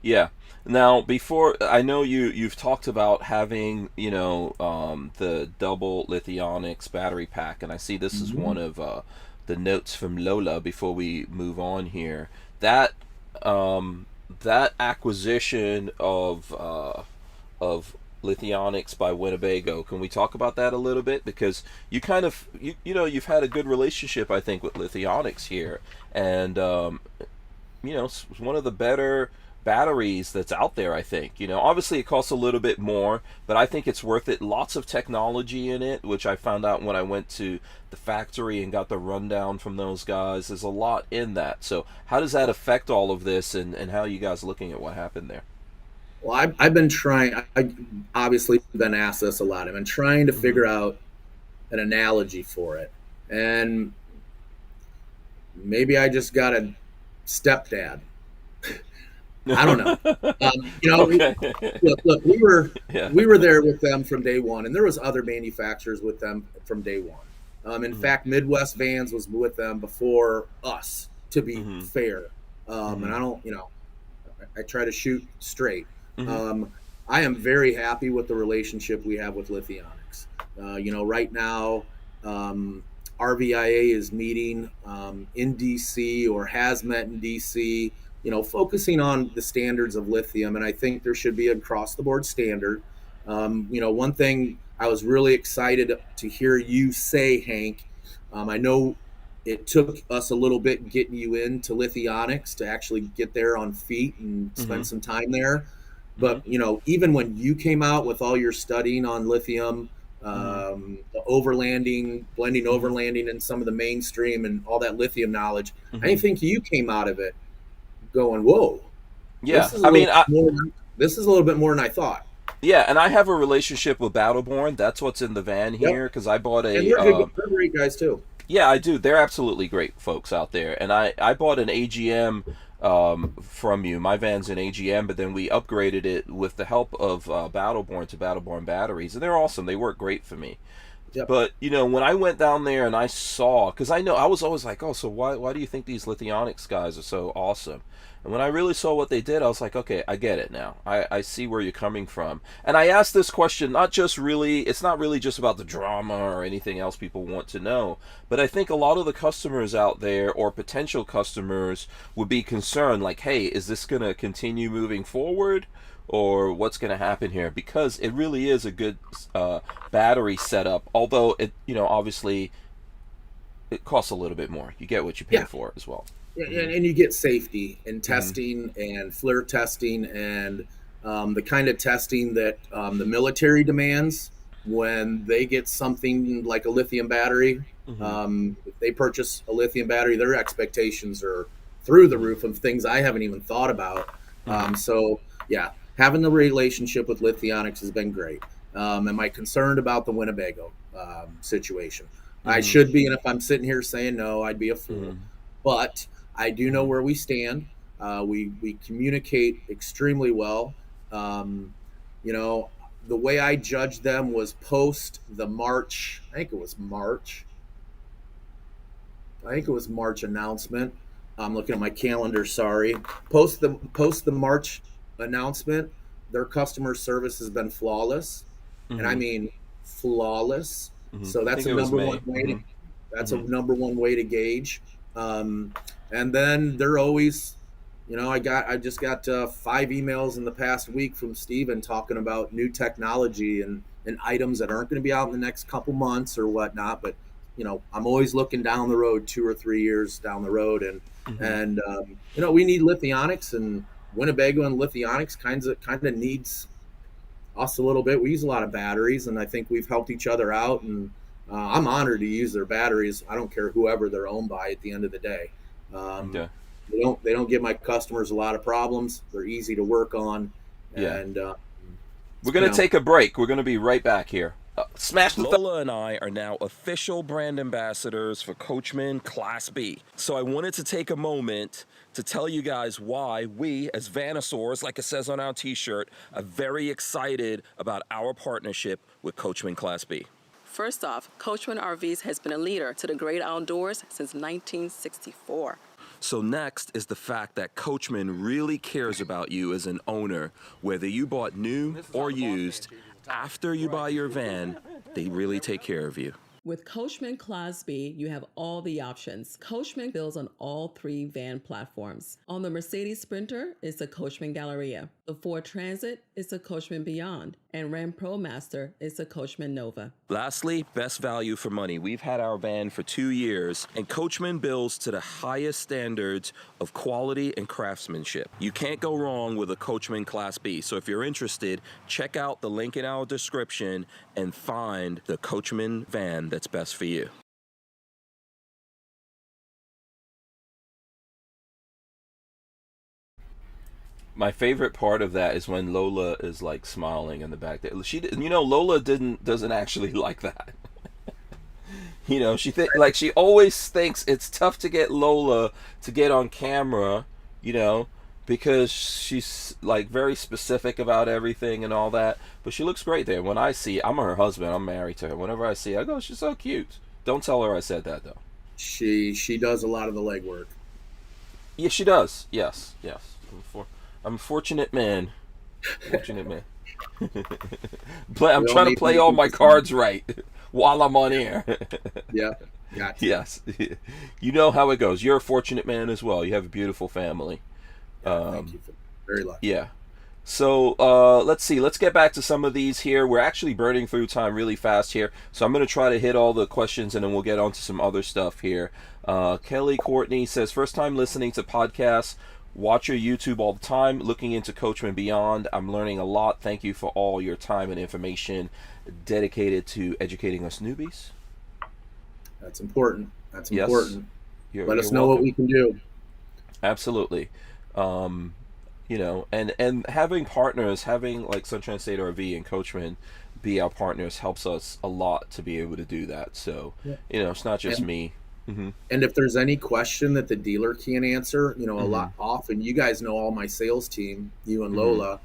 Yeah. Now, before, I know you've talked about having, the double Lithionics battery pack, and I see this is one of the notes from Lola before we move on here. That acquisition of Lithionics by Winnebago, can we talk about that a little bit? Because you kind of, you've had a good relationship, I think, with Lithionics here, and it's one of the better batteries that's out there, I think. Obviously it costs a little bit more, but I think it's worth it. Lots of technology in it, which I found out when I went to the factory and got the rundown from those guys. There's a lot in that. So how does that affect all of this, and how are you guys looking at what happened there? Well, I've been trying, I've obviously been asked this a lot. I've been trying to figure out an analogy for it. And maybe I just got a stepdad. I don't know. Okay. Look, we were there with them from day one, and there was other manufacturers with them from day one. In fact, Midwest Vans was with them before us, to be fair. And I don't, I try to shoot straight. I am very happy with the relationship we have with Lithionics. Right now, RVIA is meeting in DC, or has met in DC, focusing on the standards of lithium. And I think there should be an across-the-board standard. One thing I was really excited to hear you say, Hank, I know it took us a little bit getting you into Lithionics to actually get there on feet and spend some time there. But, even when you came out with all your studying on lithium, the overlanding, blending overlanding and some of the mainstream and all that lithium knowledge, I think you came out of it going, whoa. Yeah, this is a little bit more than I thought. Yeah, and I have a relationship with Battleborn. That's what's in the van here, because I bought a... And they're great guys, too. Yeah, I do. They're absolutely great folks out there. And I bought an AGM from you. My van's an AGM, but then we upgraded it with the help of Battleborn to Battleborn batteries. And they're awesome. They work great for me. Yep. But, when I went down there and I saw... Because I was always like, oh, so why do you think these Lithionics guys are so awesome? And when I really saw what they did, I was like, okay, I get it now. I see where you're coming from. And I asked this question it's not really just about the drama or anything else people want to know, but I think a lot of the customers out there or potential customers would be concerned, like, hey, is this going to continue moving forward? Or what's going to happen here? Because it really is a good battery setup, although it, obviously it costs a little bit more. You get what you pay for as well. And you get safety and testing and FLIR testing and the kind of testing that the military demands when they get something like a lithium battery. If they purchase a lithium battery, their expectations are through the roof of things I haven't even thought about. So yeah, having the relationship with Lithionics has been great. Am I concerned about the Winnebago situation? I should be, and if I'm sitting here saying no, I'd be a fool. But I do know where we stand. We communicate extremely well. The way I judged them was post the March. I think it was March announcement. I'm looking at my calendar. Sorry. Post the March announcement, their customer service has been flawless, and I mean flawless. So that's a number one way. That's a number one way to gauge. And then they're always, I just got 5 emails in the past week from Steven talking about new technology and items that aren't going to be out in the next couple months or whatnot. But I'm always looking down the road, 2 or 3 years down the road, and we need Lithionics, and Winnebago and Lithionics kind of needs us a little bit. We use a lot of batteries, and I think we've helped each other out, and I'm honored to use their batteries. I don't care whoever they're owned by at the end of the day. They don't give my customers a lot of problems. They're easy to work on. And we're going to take a break. We're going to be right back here. Smash the Lola and I are now official brand ambassadors for Coachmen Class B. So I wanted to take a moment to tell you guys why we, as VanNoisSeurs, like it says on our t-shirt, are very excited about our partnership with Coachmen Class B. First off, Coachmen RVs has been a leader to the great outdoors since 1964. So next is the fact that Coachmen really cares about you as an owner, whether you bought new or used. After you buy your van, they really take care of you. With Coachmen Class B, you have all the options. Coachmen builds on all 3 van platforms. On the Mercedes Sprinter is the Coachmen Galleria. The Ford Transit is the Coachmen Beyond. And Ram ProMaster is the Coachmen Nova. Lastly, best value for money. We've had our van for 2 years, and Coachmen builds to the highest standards of quality and craftsmanship. You can't go wrong with a Coachmen Class B. So if you're interested, check out the link in our description and find the Coachmen van that's best for you. My favorite part of that is when Lola is like smiling in the back there. Lola doesn't actually like that. She always thinks it's tough to get Lola to get on camera, because she's like very specific about everything and all that. But she looks great there. When I see, I'm her husband, I'm married to her. Whenever I see her, I go, she's so cute. Don't tell her I said that though. She does a lot of the legwork. Yeah, she does. Yes. I'm a fortunate man. But I'm trying to play all my cards right while I'm on air. Yeah. Gotcha. Yes. You know how it goes. You're a fortunate man as well. You have a beautiful family. Thank you. Very lucky. Yeah. So let's see. Let's get back to some of these here. We're actually burning through time really fast here. So I'm going to try to hit all the questions, and then we'll get on to some other stuff here. Kelly Courtney says, first time listening to podcasts. Watch your YouTube all the time, looking into Coachmen Beyond. I'm learning a lot. Thank you for all your time and information dedicated to educating us newbies. That's important. Yes. Let us know what we can do. Absolutely. And having partners, having like Sunshine State RV and Coachmen be our partners helps us a lot to be able to do that. So, it's not just me. Mm-hmm. And if there's any question that the dealer can't answer, a lot often, you guys know all my sales team, you and Lola,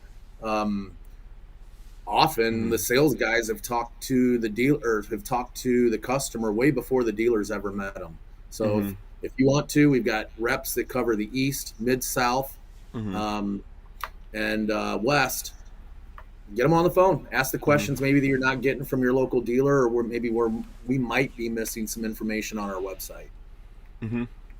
often the sales guys have talked to the dealer, have talked to the customer way before the dealers ever met them. So if you want to, we've got reps that cover the East, Mid-South, And West, get them on the phone, ask the questions maybe that you're not getting from your local dealer, or where we might be missing some information on our website.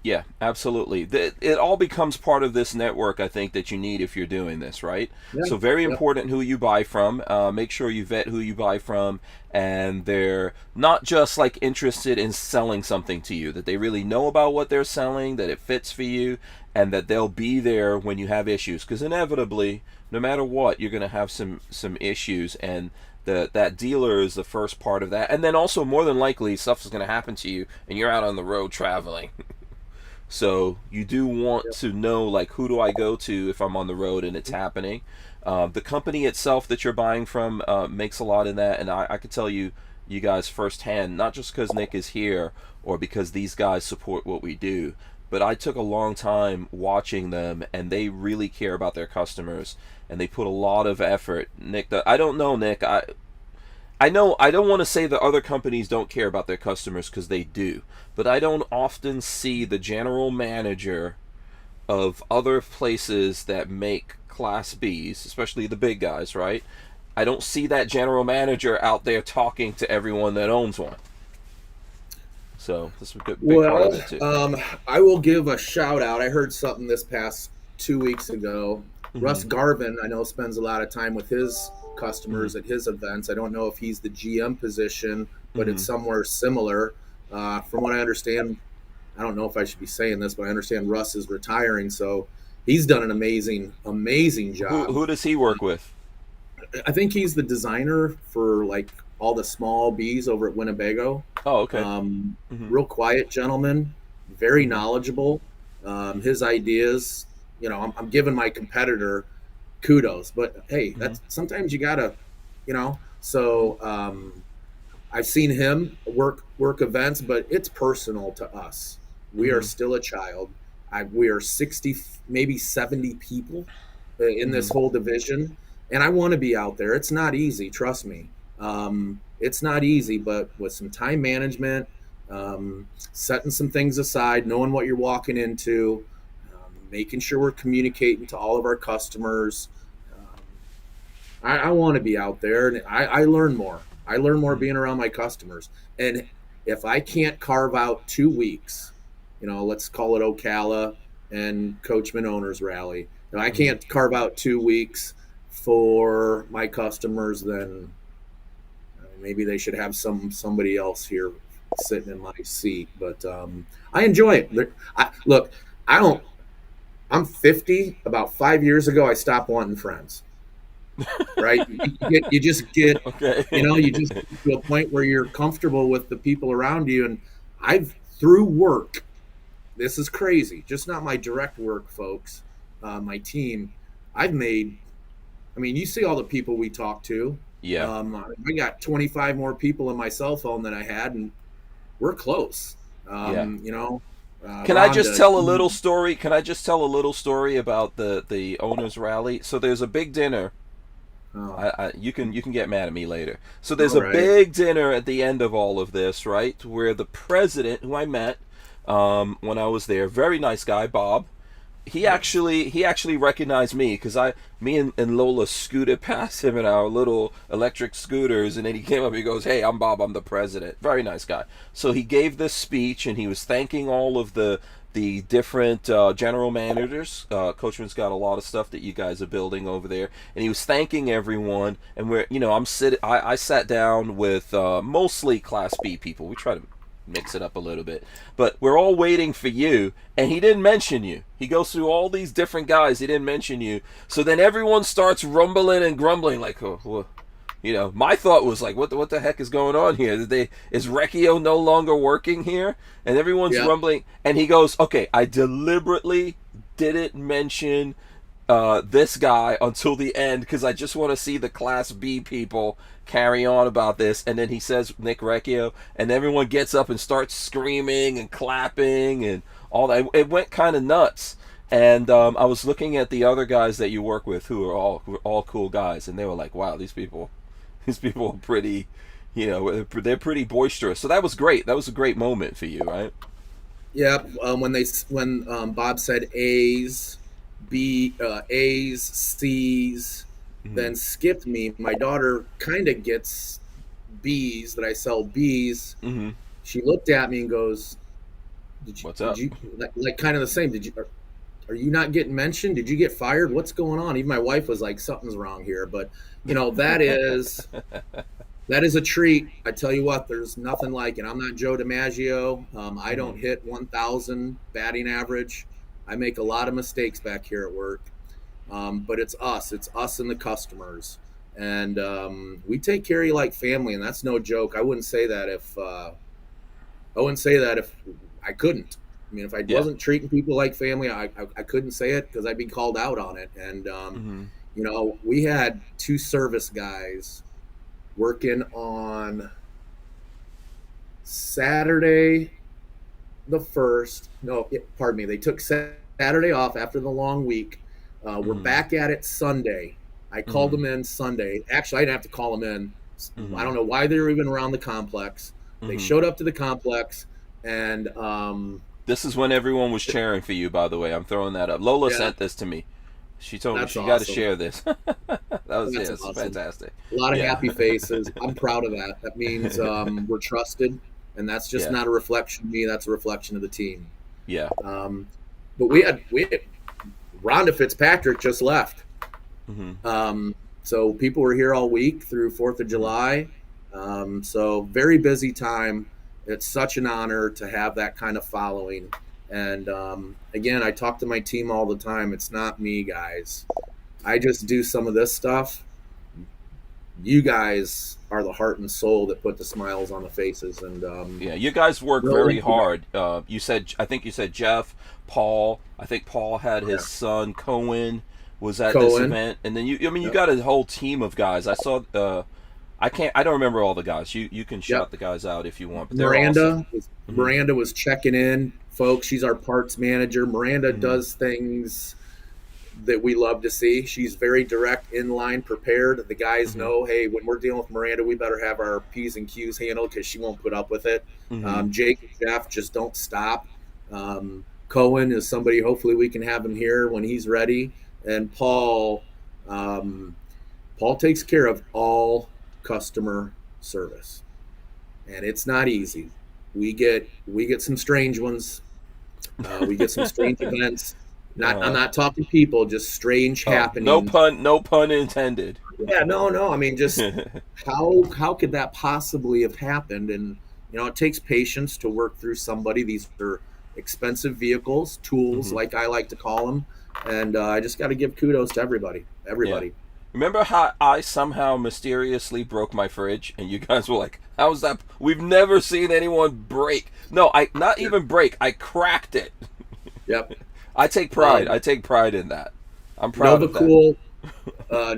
Yeah, absolutely. It all becomes part of this network, I think, that you need if you're doing this, right? Yeah. So very important who you buy from. Make sure you vet who you buy from, and they're not just like interested in selling something to you, that they really know about what they're selling, that it fits for you, and that they'll be there when you have issues. Because inevitably, no matter what, you're going to have some issues, and that dealer is the first part of that. And then also, more than likely, stuff is going to happen to you, and you're out on the road traveling. So you do want to know, like, who do I go to if I'm on the road and it's happening. The company itself that you're buying from makes a lot in that, and I could tell you guys firsthand, not just because Nick is here or because these guys support what we do, but I took a long time watching them, and they really care about their customers, and they put a lot of effort. Nick, I don't know, Nick. I know I don't want to say that other companies don't care about their customers, because they do, but I don't often see the general manager of other places that make Class Bs, especially the big guys, right? I don't see that general manager out there talking to everyone that owns one. So this is a big part of it too. I will give a shout out. I heard something this past 2 weeks ago. Russ Garvin, I know, spends a lot of time with his customers at his events. I don't know if he's the GM position, but it's somewhere similar. From what I understand, I don't know if I should be saying this, but I understand Russ is retiring, so he's done an amazing job. Who does he work with? I think he's the designer for like all the small bees over at Winnebago. Oh, okay. Real quiet gentleman, very knowledgeable. His ideas, I'm giving my competitor kudos, but hey, that's sometimes you gotta, so I've seen him work events, but it's personal to us. We are still a child. We are 60, maybe 70 people in this whole division, and I want to be out there. It's not easy, trust me. It's not easy, but with some time management, setting some things aside, knowing what you're walking into, making sure we're communicating to all of our customers. I want to be out there, and I learn more. I learn more being around my customers. And if I can't carve out 2 weeks, let's call it Ocala and Coachmen Owners Rally, if I can't carve out 2 weeks for my customers, then maybe they should have somebody else here sitting in my seat. But I enjoy it. I'm 50. About 5 years ago, I stopped wanting friends. Right? You just get, okay. You just get to a point where you're comfortable with the people around you. And through work, this is crazy, just not my direct work, folks, my team, you see all the people we talk to. Yeah. I got 25 more people in my cell phone than I had, and we're close. Can I just tell a little story? Can I just tell a little story about the owners rally? So there's a big dinner. You can get mad at me later. So there's a big dinner at the end of all of this, right? Where the president, who I met when I was there, very nice guy, Bob. He actually recognized me, because me and Lola scooted past him in our little electric scooters, and then he came up and he goes, "Hey, I'm Bob, I'm the president." Very nice guy. So he gave this speech, and he was thanking all of the different general managers. Coachman's got a lot of stuff that you guys are building over there, and he was thanking everyone. And I sat down with mostly Class B people. We try to mix it up a little bit, but we're all waiting for you, and he didn't mention you. He goes through all these different guys, he didn't mention you. So then everyone starts rumbling and grumbling, like, my thought was like, what the heck is going on here? Is Recchio no longer working here? And everyone's rumbling, and he goes, "Okay, I deliberately didn't mention this guy until the end, because I just want to see the Class B people carry on about this." And then he says Nick Recchio, and everyone gets up and starts screaming and clapping and all that. It went kind of nuts. And I was looking at the other guys that you work with, who are all cool guys, and they were like, "Wow, these people are pretty, they're pretty boisterous." So that was great. That was a great moment for you, right? Yeah. When Bob said A's, A's, C's, then skipped me. My daughter kind of gets B's, that I sell B's. She looked at me and goes, What's up? Did you like kind of the same? Are you not getting mentioned? Did you get fired? What's going on? Even my wife was like, something's wrong here. But that is a treat. I tell you what, there's nothing like it. I'm not Joe DiMaggio. I don't hit 1,000 batting average. I make a lot of mistakes back here at work. But it's us and the customers. And we take care of you like family, and that's no joke. I wouldn't say that if I couldn't. I mean, if I wasn't treating people like family, I couldn't say it because I'd be called out on it. And, we had 2 service guys working on Saturday the 1st. No, pardon me. They took Saturday off after the long week. We're back at it Sunday. I called them in Sunday. Actually, I didn't have to call them in. I don't know why they were even around the complex. They showed up to the complex, and this is when everyone was cheering for you, by the way. I'm throwing that up. Lola sent this to me. She told me she got to share this. That was awesome. Fantastic. A lot of happy faces. I'm proud of that. That means we're trusted, and that's just not a reflection of me. That's a reflection of the team. Yeah. But we had Rhonda Fitzpatrick just left. So people were here all week through 4th of July. So very busy time. It's such an honor to have that kind of following. And again, I talk to my team all the time. It's not me, guys. I just do some of this stuff. You guys are the heart and soul that put the smiles on the faces. And you guys work very hard. I think you said Jeff, Paul. I think Paul had his son Cohen was at this event, and then you got a whole team of guys. I saw. I don't remember all the guys. You can shout the guys out if you want. But Miranda, awesome. Miranda was checking in, folks. She's our parts manager. Miranda does things that we love to see. She's very direct, in-line, prepared. The guys know, hey, when we're dealing with Miranda, we better have our P's and Q's handled because she won't put up with it. Jake and Jeff just don't stop. Cohen is somebody, hopefully we can have him here when he's ready. And Paul takes care of all customer service, and it's not easy. We get some strange ones. We get some strange events. I'm not talking people, just strange happenings. No pun intended. Yeah, no. I mean, just how could that possibly have happened? And it takes patience to work through somebody. These are expensive vehicles, tools, like I like to call them. And I just got to give kudos to everybody. Yeah. Remember how I somehow mysteriously broke my fridge, and you guys were like, "How's that? We've never seen anyone break." No, not even break. I cracked it. Yep. I take pride. I take pride in that. I'm proud of that.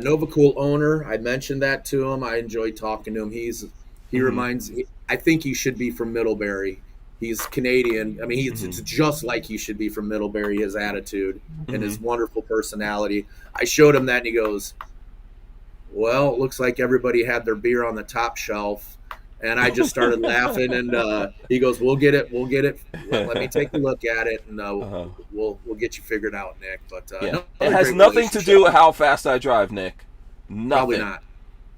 Nova Cool owner. I mentioned that to him. I enjoyed talking to him. He reminds me. I think he should be from Middlebury. He's Canadian. I mean, it's just like he should be from Middlebury, his attitude and his wonderful personality. I showed him that, and he goes, well, it looks like everybody had their beer on the top shelf. And I just started laughing, and he goes, we'll get it. Let me take a look at it, and we'll get you figured out, Nick. But it has nothing to do with how fast I drive, Nick. Nothing.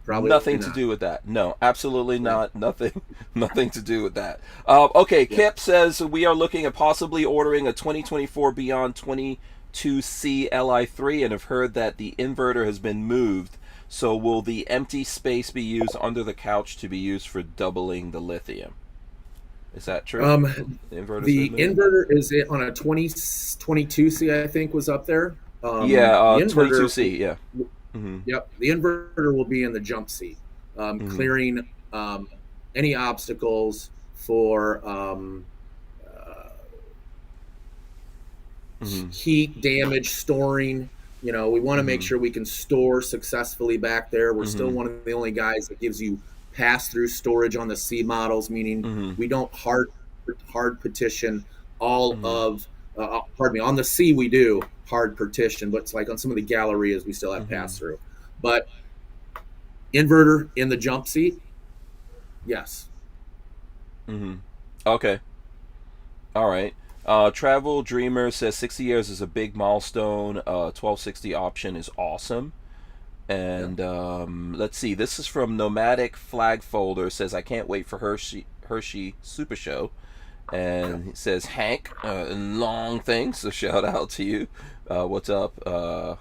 Probably not. Nothing to do with that. No, absolutely not. Nothing to do with that. Okay, Kip says we are looking at possibly ordering a 2024 Beyond 22C Li3 and have heard that the inverter has been moved. So will the empty space be used under the couch to be used for doubling the lithium? Is that true? The inverter is on a 22C, I think, was up there. 22C, yeah. Yep, the inverter will be in the jump seat, clearing any obstacles for heat damage, storing. We want to make sure we can store successfully back there. We're still one of the only guys that gives you pass-through storage on the C models, meaning we don't hard partition all of. On the C we do hard partition, but it's like on some of the Gallerias we still have pass through. But inverter in the jump seat, yes. Okay. All right. Travel Dreamer says 60 years is a big milestone. 1260 option is awesome. And let's see. This is from Nomadic Flag Folder. Says I can't wait for Hershey Super Show. And he says Hank, long thing. So shout out to you. What's up?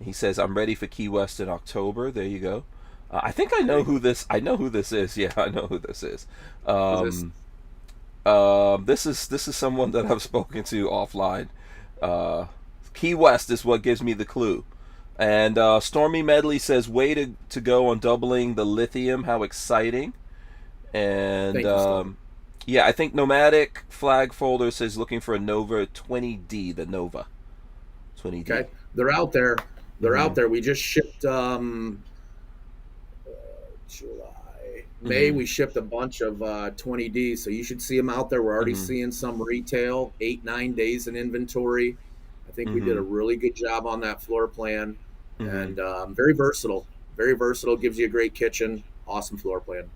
He says I'm ready for Key West in October. There you go. I think I know who this. I know who this is. Yeah, I know who this is. This is someone that I've spoken to offline. Key West is what gives me the clue. And Stormy Medley says, way to go on doubling the lithium. How exciting. And yeah, I think Nomadic Flag Folder says looking for a Nova 20D, the Nova 20D. Okay, they're out there. They're out there. We just shipped July, May. We shipped a bunch of 20D, so you should see them out there. We're already seeing some retail, 8-9 days in inventory. I think we did a really good job on that floor plan, and very versatile. Very versatile. Gives you a great kitchen. Awesome floor plan.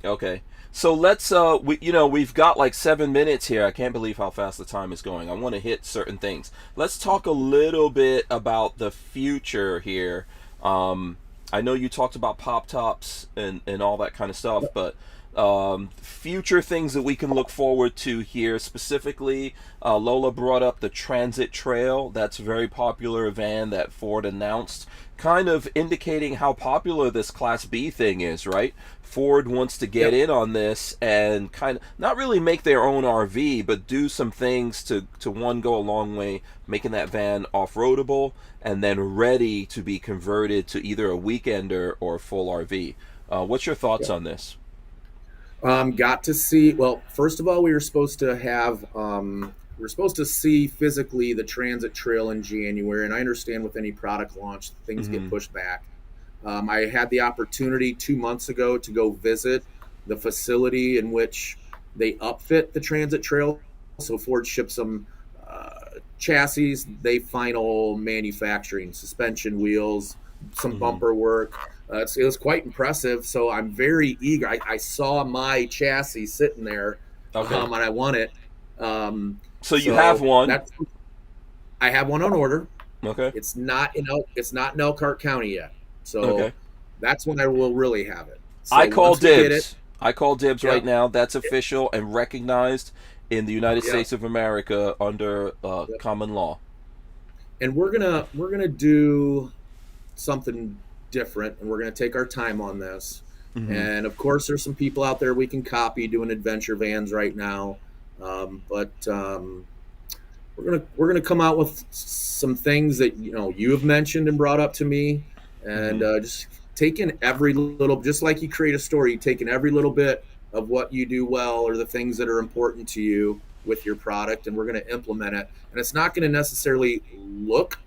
Okay, so let's we've got like 7 minutes here. I can't believe how fast the time is going. I want to hit certain things. Let's talk a little bit about the future here. I know you talked about pop tops and all that kind of stuff, but future things that we can look forward to here specifically. Lola brought up the Transit Trail. That's a very popular van that Ford announced, kind of indicating how popular this Class B thing is, right? Ford wants to get in on this and kind of not really make their own RV, but do some things to one, go a long way, making that van off-roadable and then ready to be converted to either a weekender or a full RV. What's your thoughts on this? Got to see, well, first of all, we were supposed to have, we're supposed to see physically the Transit Trail in January, and I understand with any product launch, things get pushed back. I had the opportunity 2 months ago to go visit the facility in which they upfit the Transit Trail. So Ford ships some chassis, they final manufacturing, suspension wheels, some bumper work. It was quite impressive. So I'm very eager. I saw my chassis sitting there, and I want it. So you have one. I have one on order. Okay. It's not in Elkhart County yet. So that's when I will really have it. So I call dibs. I call dibs right now. That's official and recognized in the United States of America under common law. And we're gonna do something different, and we're gonna take our time on this. And of course, there's some people out there we can copy doing adventure vans right now, but we're gonna come out with some things that you have mentioned and brought up to me. And just taking every little, just like you create a story, taking every little bit of what you do well or the things that are important to you with your product, and we're going to implement it. And it's not going to necessarily look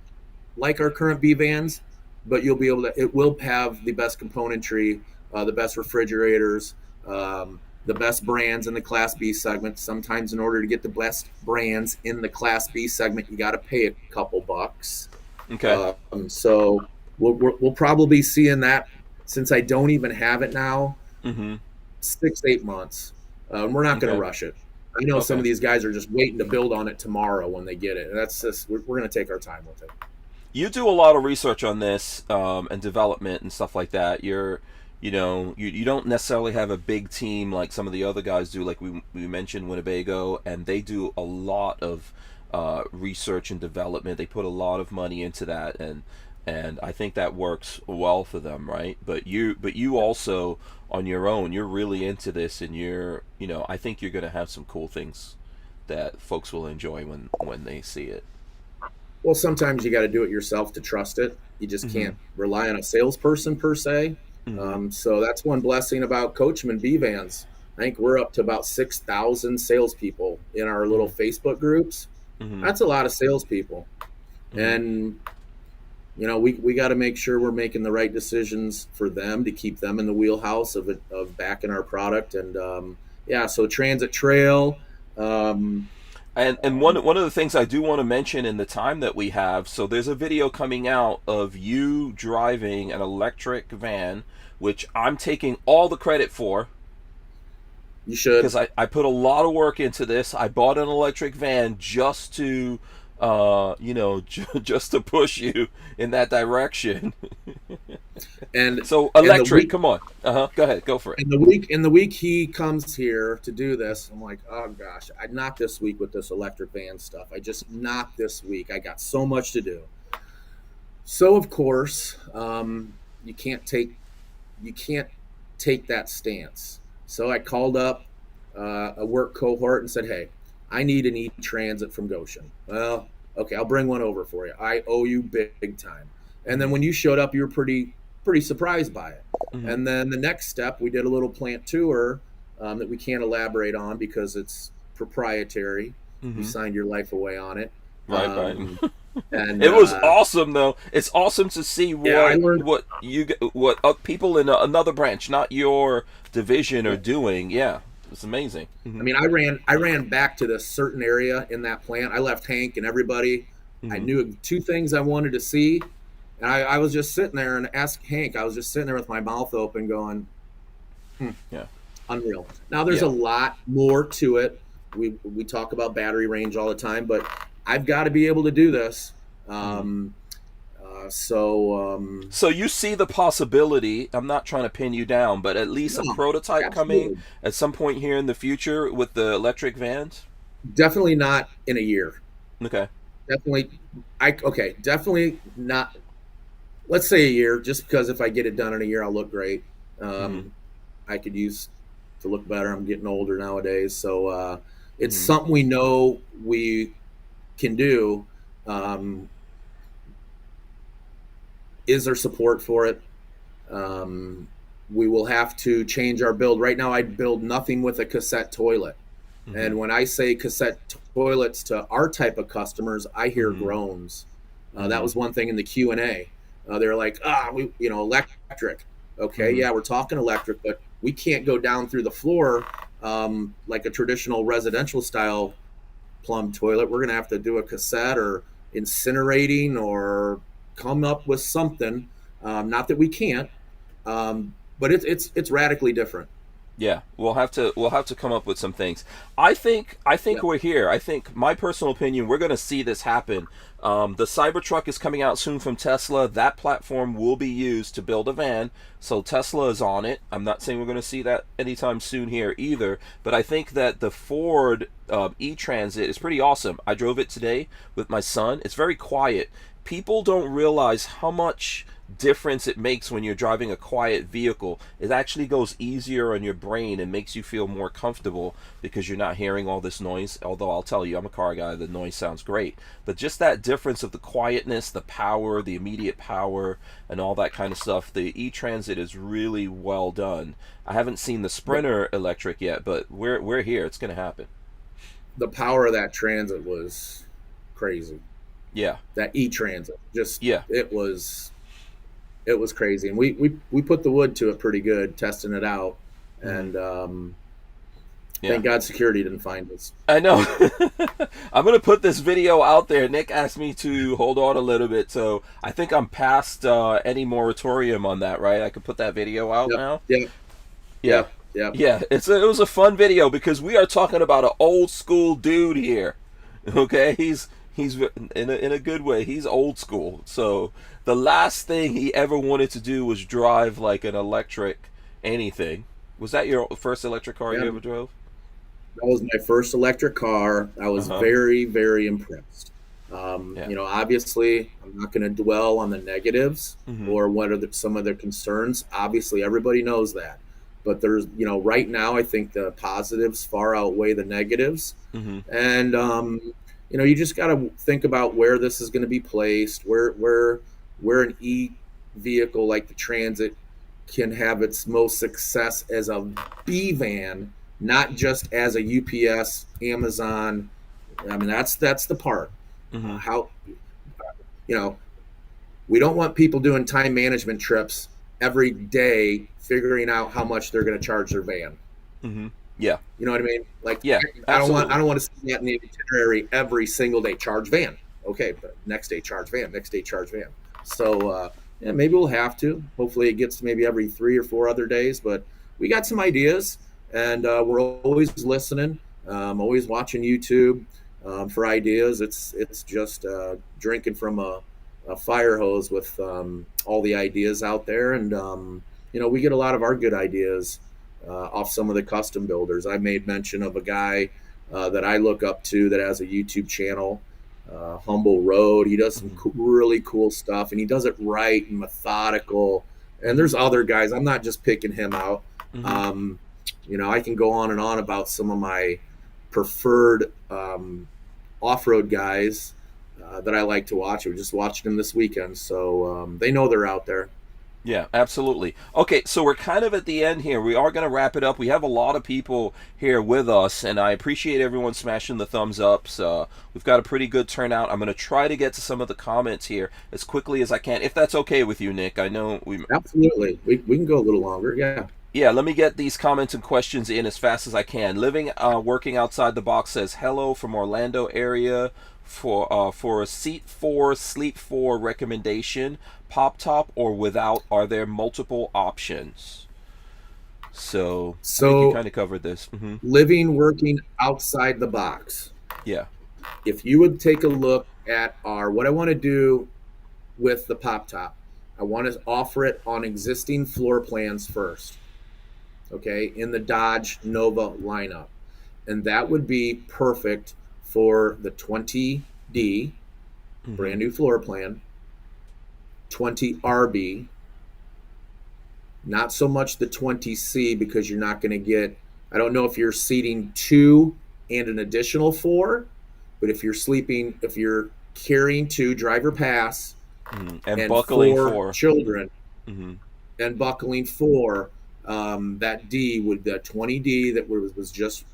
like our current B vans, but you'll be able to, it will have the best componentry, the best refrigerators, the best brands in the Class B segment. Sometimes in order to get the best brands in the Class B segment, you got to pay a couple bucks. Okay. So we'll probably be seeing that, since I don't even have it now, 6-8 months. We're not going to rush it. I know some of these guys are just waiting to build on it tomorrow when they get it. And that's just, we're going to take our time with it. You do a lot of research on this and development and stuff like that. You don't necessarily have a big team like some of the other guys do. Like we mentioned Winnebago, and they do a lot of research and development. They put a lot of money into that, and I think that works well for them, right? But you also on your own, you're really into this, and I think you're going to have some cool things that folks will enjoy when they see it. Well, sometimes you got to do it yourself to trust it. You just can't rely on a salesperson per se. So that's one blessing about Coachmen B vans. I think we're up to about 6,000 salespeople in our little Facebook groups. That's a lot of salespeople. And we got to make sure we're making the right decisions for them to keep them in the wheelhouse of backing our product. And so Transit Trail. And one of the things I do want to mention in the time that we have, so there's a video coming out of you driving an electric van, which I'm taking all the credit for. You should. Because I put a lot of work into this. I bought an electric van just to, just to push you in that direction. And so and the electric, week, come on. Go ahead, go for it. in the week he comes here to do this, I'm like, oh gosh, not this week with this electric van stuff. Not this week. I got so much to do. So of course, you can't take that stance. So I called up a work cohort and said, hey, I need an e-transit from Goshen. Well, okay, I'll bring one over for you. I owe you big time. And then when you showed up, you were pretty surprised by it. Mm-hmm. And then the next step, we did a little plant tour that we can't elaborate on because it's proprietary. Mm-hmm. You signed your life away on it. Right. And it was awesome, though. It's awesome to see what people in another branch, not your division, are doing. Yeah, it's amazing. Mm-hmm. I mean, I ran back to this certain area in that plant. I left Hank and everybody. Mm-hmm. I knew two things I wanted to see, and I was just sitting there and asked Hank. I was just sitting there with my mouth open, going, "Yeah, unreal." Now there's a lot more to it. We talk about battery range all the time, but I've got to be able to do this. So you see the possibility, I'm not trying to pin you down, but at least a prototype coming at some point here in the future with the electric vans? Definitely not in a year. Okay. Definitely not. Let's say a year, just because if I get it done in a year, I'll look great. I could use to look better. I'm getting older nowadays. So it's something we know we can do. Is there support for it? We will have to change our build. Right now, I build nothing with a cassette toilet. Mm-hmm. And when I say cassette toilets to our type of customers, I hear groans. That was one thing in the Q&A. They're like, electric. Okay, yeah, we're talking electric, but we can't go down through the floor like a traditional residential style plumb toilet. We're going to have to do a cassette or incinerating or come up with something. Not that we can't, but it's radically different. Yeah, we'll have to come up with some things. I think we're here. I think, my personal opinion, we're going to see this happen. The Cybertruck is coming out soon from Tesla. That platform will be used to build a van, so Tesla is on it. I'm not saying we're going to see that anytime soon here either, but I think that the Ford e-Transit is pretty awesome. I drove it today with my son. It's very quiet. People don't realize how much difference it makes when you're driving a quiet vehicle. It actually goes easier on your brain and makes you feel more comfortable because you're not hearing all this noise. Although I'll tell you, I'm a car guy, the noise sounds great, but just that difference of the quietness, the power, the immediate power, and all that kind of stuff, the e-Transit is really well done. I haven't seen the Sprinter electric yet, but we're here. It's going to happen. The power of that Transit was crazy. Yeah, that e-Transit, it was crazy, and we put the wood to it pretty good, testing it out, and thank God security didn't find us. I know. I'm gonna put this video out there. Nick asked me to hold on a little bit, so I think I'm past any moratorium on that, right? I could put that video out now. Yeah. It was a fun video because we are talking about an old school dude here. Okay, he's in a good way. He's old school. So the last thing he ever wanted to do was drive like an electric anything. Was that your first electric car you ever drove? That was my first electric car. I was very, very impressed. Obviously, I'm not going to dwell on the negatives or what are some of the concerns. Obviously, everybody knows that. But there's, right now, I think the positives far outweigh the negatives. And, you just got to think about where this is going to be placed, where an e-vehicle like the Transit can have its most success as a B van, not just as a UPS, Amazon. I mean, that's the part. How, we don't want people doing time management trips every day, figuring out how much they're going to charge their van. Yeah. You know what I mean? Like, yeah, I don't want to see that in the itinerary every single day. Charge van. Okay, but next day charge van. Next day charge van. So maybe we'll have to. Hopefully it gets to maybe every 3 or 4 other days. But we got some ideas, and we're always listening, always watching YouTube for ideas. It's just drinking from a fire hose with all the ideas out there, and we get a lot of our good ideas off some of the custom builders. I made mention of a guy that I look up to that has a YouTube channel, Humble Road. He does some really cool stuff, and he does it right and methodical. And there's other guys. I'm not just picking him out. I can go on and on about some of my preferred off-road guys that I like to watch. We just watched them this weekend, so they know they're out there. Yeah, absolutely. Okay, so we're kind of at the end here. We are going to wrap it up. We have a lot of people here with us, and I appreciate everyone smashing the thumbs up. So we've got a pretty good turnout. I'm going to try to get to some of the comments here as quickly as I can, if that's okay with you, Nick. I know we... Absolutely. We can go a little longer, yeah. Yeah, let me get these comments and questions in as fast as I can. Living, working outside the box says, hello from Orlando area for a seat 4, sleep 4 recommendation. Pop top or without? Are there multiple options? So I think you kind of covered this. Living, working outside the box. Yeah. If you would take a look at what I want to do with the pop top, I want to offer it on existing floor plans first. Okay, in the Dodge Nova lineup. And that would be perfect for the 20D, brand new floor plan, 20 RB, not so much the 20C, because you're not going to get, I don't know if you're seating 2 and an additional 4, but if you're carrying 2 driver pass and buckling 4 children and buckling 4, that D with the 20D that was just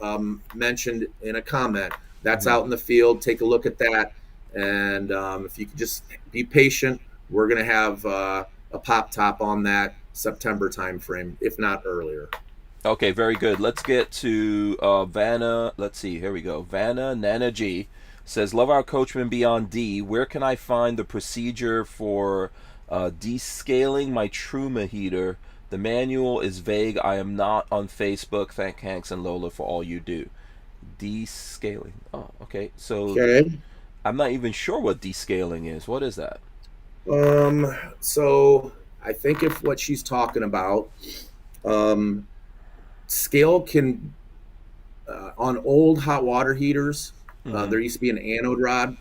mentioned in a comment, that's out in the field. Take a look at that, and if you could just be patient, we're going to have a pop top on that September timeframe, if not earlier. Okay, very good. Let's get to Vanna. Let's see. Here we go. Vanna Nana G says, love our Coachmen Beyond D. Where can I find the procedure for descaling my Truma heater? The manual is vague. I am not on Facebook. Thank Hanks and Lola for all you do. Descaling. Oh, okay. So I'm not even sure what descaling is. What is that? So I think if what she's talking about, scale can, on old hot water heaters, there used to be an anode rod,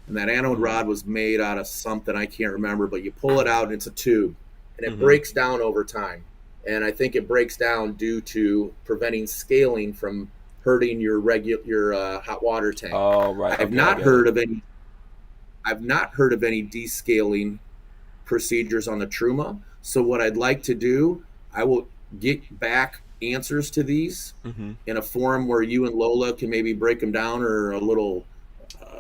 and that anode rod was made out of something I can't remember, but you pull it out and it's a tube, and it breaks down over time. And I think it breaks down due to preventing scaling from hurting your hot water tank. Oh, right. I've not heard of any descaling procedures on the Truma. So what I'd like to do, I will get back answers to these in a forum where you and Lola can maybe break them down, or a little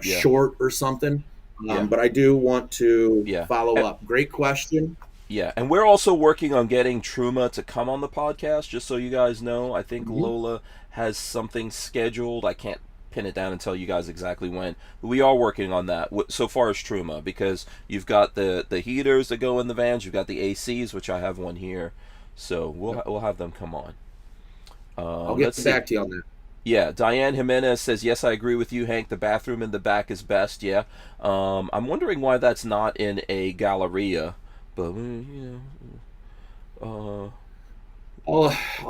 short or something. But I do want to follow up. Great question. Yeah, and we're also working on getting Truma to come on the podcast, just so you guys know. I think Lola has something scheduled. I can't pin it down and tell you guys exactly when. But we are working on that so far as Truma, because you've got the heaters that go in the vans, you've got the ACs, which I have one here. So we'll have them come on. I'll get back to you on that. Yeah, Diane Jimenez says, yes, I agree with you, Hank. The bathroom in the back is best, yeah. I'm wondering why that's not in a Galleria. But you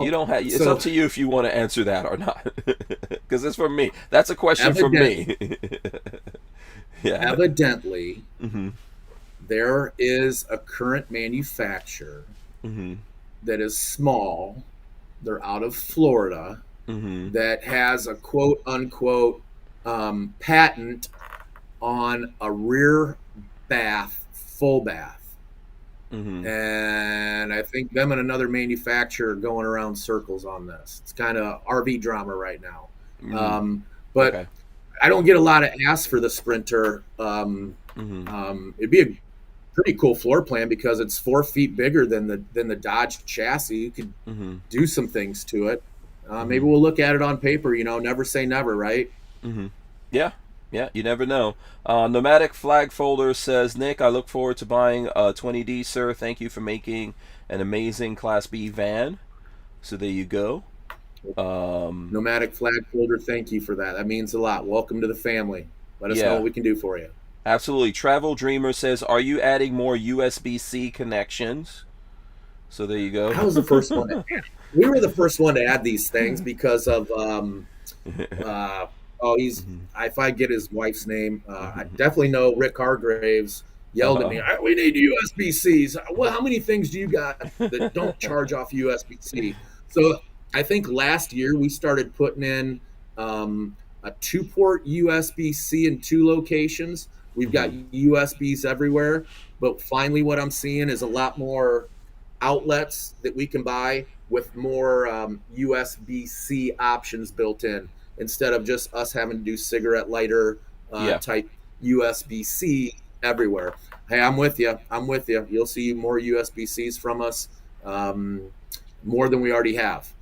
don't have. It's up to you if you want to answer that or not, because it's from me. That's a question from me. Yeah. Evidently, there is a current manufacturer that is small. They're out of Florida that has a quote unquote patent on a rear bath, full bath. And I think them and another manufacturer are going around circles on this. It's kind of RV drama right now. But I don't get a lot of asks for the Sprinter. It'd be a pretty cool floor plan because it's 4 feet bigger than the Dodge chassis. You could do some things to it. Maybe we'll look at it on paper. Never say never, right? Yeah, you never know. Nomadic Flag Folder says, Nick, I look forward to buying a 20D, sir. Thank you for making an amazing Class B van. So there you go. Nomadic flag folder, thank you for that. That means a lot. Welcome to the family. Let us know Yeah. what we can do for you. Absolutely. Travel Dreamer says, "Are you adding more USB-C connections?" So there you go. I was the first one. We were the first one to add these things because of if I get his wife's name, I definitely know Rick Hargraves yelled at me, "We need USB-Cs. Well, how many things do you got that don't charge off USB-C?" So I think last year we started putting in a 2-port USB-C in 2 locations. We've got USBs everywhere, but finally what I'm seeing is a lot more outlets that we can buy with more USB-C options built in, instead of just us having to do cigarette lighter type USB-C everywhere. Hey, I'm with you. You'll see more USB-Cs from us, more than we already have.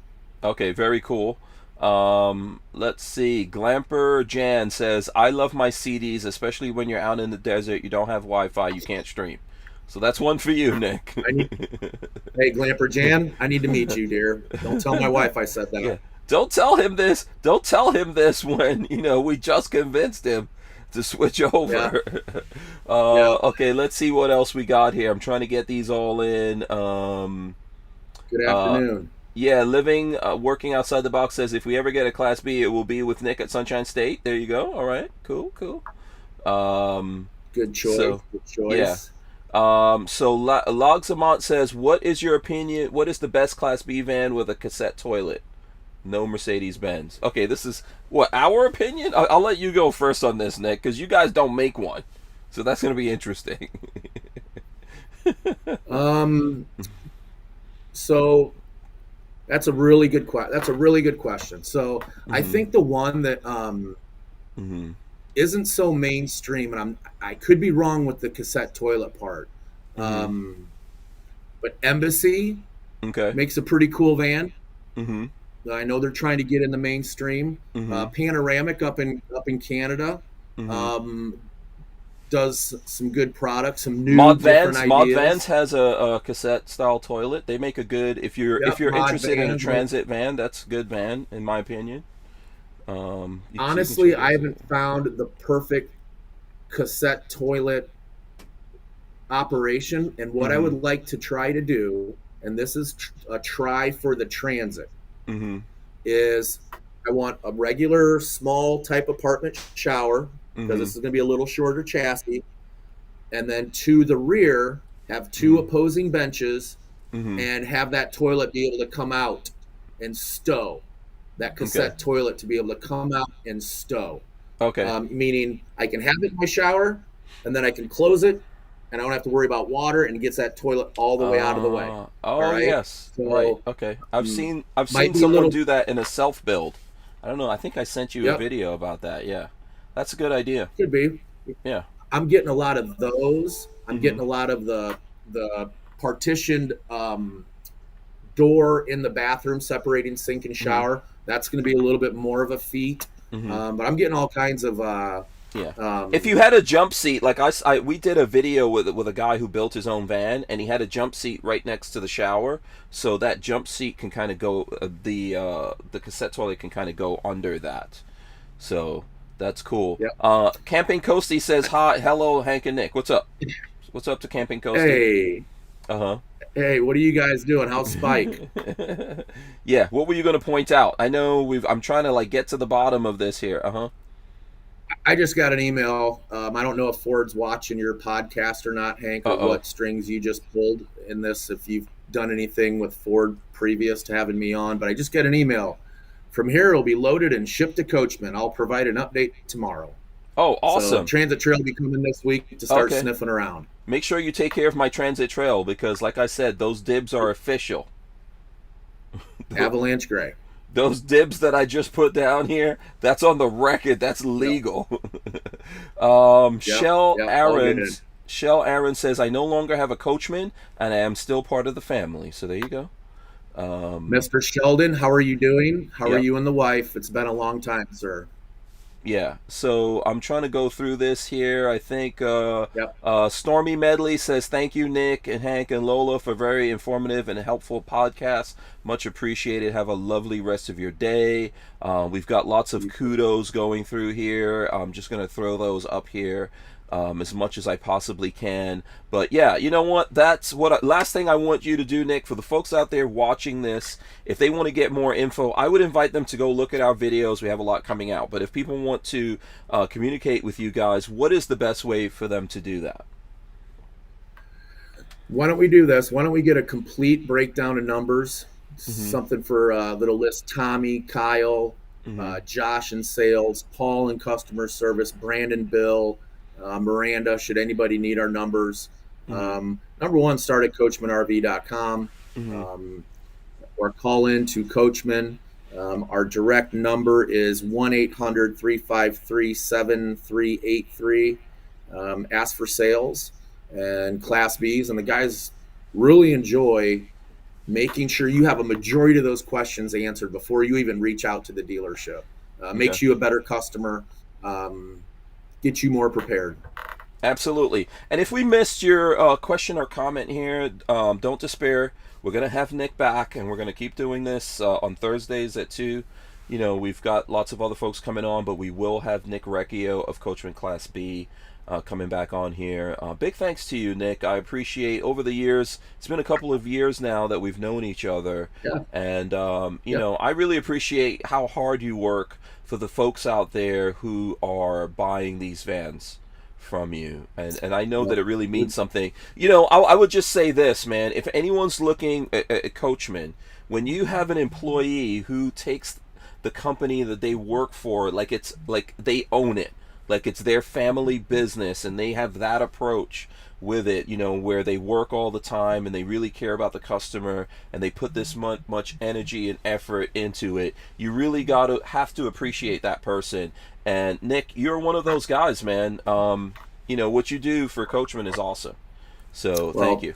Okay, very cool. Let's see. Glamper Jan says, "I love my CDs, especially when you're out in the desert. You don't have Wi-Fi, you can't stream." So that's one for you, Nick. Hey, Glamper Jan, I need to meet you, dear. Don't tell my wife I said that. Yeah. Don't tell him this. Don't tell him this when, we just convinced him to switch over. Yeah. Okay, let's see what else we got here. I'm trying to get these all in. Good afternoon. Working outside the box says, "If we ever get a Class B, it will be with Nick at Sunshine State." There you go. All right. Cool. Good choice. Good choice. Yeah. Logsamont says, "What is your opinion? What is the best Class B van with a cassette toilet? No Mercedes-Benz." Okay, this is our opinion. I'll let you go first on this, Nick, because you guys don't make one, so that's going to be interesting. So that's a really good question. So I think the one that isn't so mainstream, and I could be wrong with the cassette toilet part, but Embassy makes a pretty cool van. I know they're trying to get in the mainstream. Panoramic up in Canada does some good products, some new different ideas. Mod Vans has a cassette style toilet. They make a good, if you're interested in a transit van, that's a good van in my opinion. Honestly, I haven't found the perfect cassette toilet operation, and what I would like to try to do, and this is a try for the transit, is I want a regular small type apartment shower, because this is going to be a little shorter chassis, and then to the rear have 2 opposing benches, and have that toilet be able to come out and stow. That cassette toilet to be able to come out and stow. Meaning I can have it in my shower, and then I can close it, and I don't have to worry about water, and it gets that toilet all the way out of the way. Yes. So, right. Okay. I've seen someone do that in a self build. I don't know. I think I sent you a video about that. Yeah. That's a good idea. Could be. Yeah. I'm getting a lot of those. I'm getting a lot of the partitioned door in the bathroom separating sink and shower. That's going to be a little bit more of a feat. But I'm getting all kinds of if you had a jump seat, like we did a video with a guy who built his own van, and he had a jump seat right next to the shower, so that jump seat can kind of go the cassette toilet can kind of go under that. So that's cool. Camping Coasty says, "Hi, hello, Hank and Nick. What's up? What's up to Camping Coasty?" Hey. Hey, what are you guys doing? How's Spike? Yeah, what were you going to point out? I know I'm trying to get to the bottom of this here. I just got an email. I don't know if Ford's watching your podcast or not, Hank, or what strings you just pulled in this, if you've done anything with Ford previous to having me on, but I just got an email. From here, it'll be loaded and shipped to Coachmen. I'll provide an update tomorrow. Oh, awesome. So Transit Trail will be coming this week to start sniffing around. Make sure you take care of my Transit Trail, because like I said, those dibs are official. Avalanche Gray. Those dibs that I just put down here, that's on the record. That's legal. Shell Aaron says, "I no longer have a Coachman, and I am still part of the family." So there you go. Mr. Sheldon, how are you doing? How are you and the wife? It's been a long time, sir. Yeah, so I'm trying to go through this here. I think Yep. Stormy Medley says, thank you, Nick and Hank and Lola, for very informative and helpful podcast. Much appreciated. Have a lovely rest of your day. We've got lots of kudos going through here. I'm just going to throw those up here as much as I possibly can. But yeah, you know what? That's what last thing I want you to do, Nick, for the folks out there watching this. If they want to get more info, I would invite them to go look at our videos. We have a lot coming out. But if people want to communicate with you guys, what is the best way for them to do that? Why don't we do this? Why don't we get a complete breakdown of numbers? Something for little list Tommy, Kyle, Josh in sales, Paul in customer service, Brandon, Bill, Miranda, should anybody need our numbers. Number one, start at coachmenrv.com or call in to Coachmen. Our direct number is 1-800-353-7383. Ask for sales and Class Bs. And the guys really enjoy making sure you have a majority of those questions answered before you even reach out to the dealership. Makes you a better customer. Get you more prepared. Absolutely. And if we missed your question or comment here, don't despair. We're going to have Nick back, and we're going to keep doing this on Thursdays at 2. You know, we've got lots of other folks coming on, but we will have Nick Recchio of Coachmen Class B coming back on here. Big thanks to you, Nick. I appreciate over the years. It's been a couple of years now that we've known each other. Yeah. And, you know, I really appreciate how hard you work for the folks out there who are buying these vans from you, and I know that it really means something. You know, I would just say this, man. If anyone's looking at Coachmen, when you have an employee who takes the company that they work for like it's like they own it, like it's their family business, and they have that approach with it, you know, where they work all the time and they really care about the customer and they put this much energy and effort into it, you really have to appreciate that person. And Nick, you're one of those guys, man. You know, what you do for Coachmen is awesome. So thank you.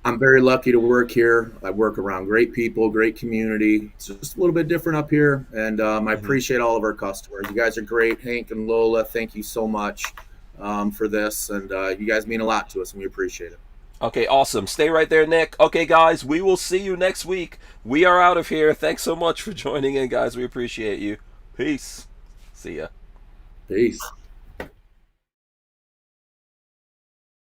I'm very lucky to work here. I work around great people, great community. It's just a little bit different up here, and I appreciate all of our customers. You guys are great. Hank and Lola, thank you so much for this, and you guys mean a lot to us, and we appreciate it. Okay, awesome. Stay right there, Nick. Okay, guys, we will see you next week. We are out of here. Thanks so much for joining in, guys. We appreciate you. Peace. See ya. Peace.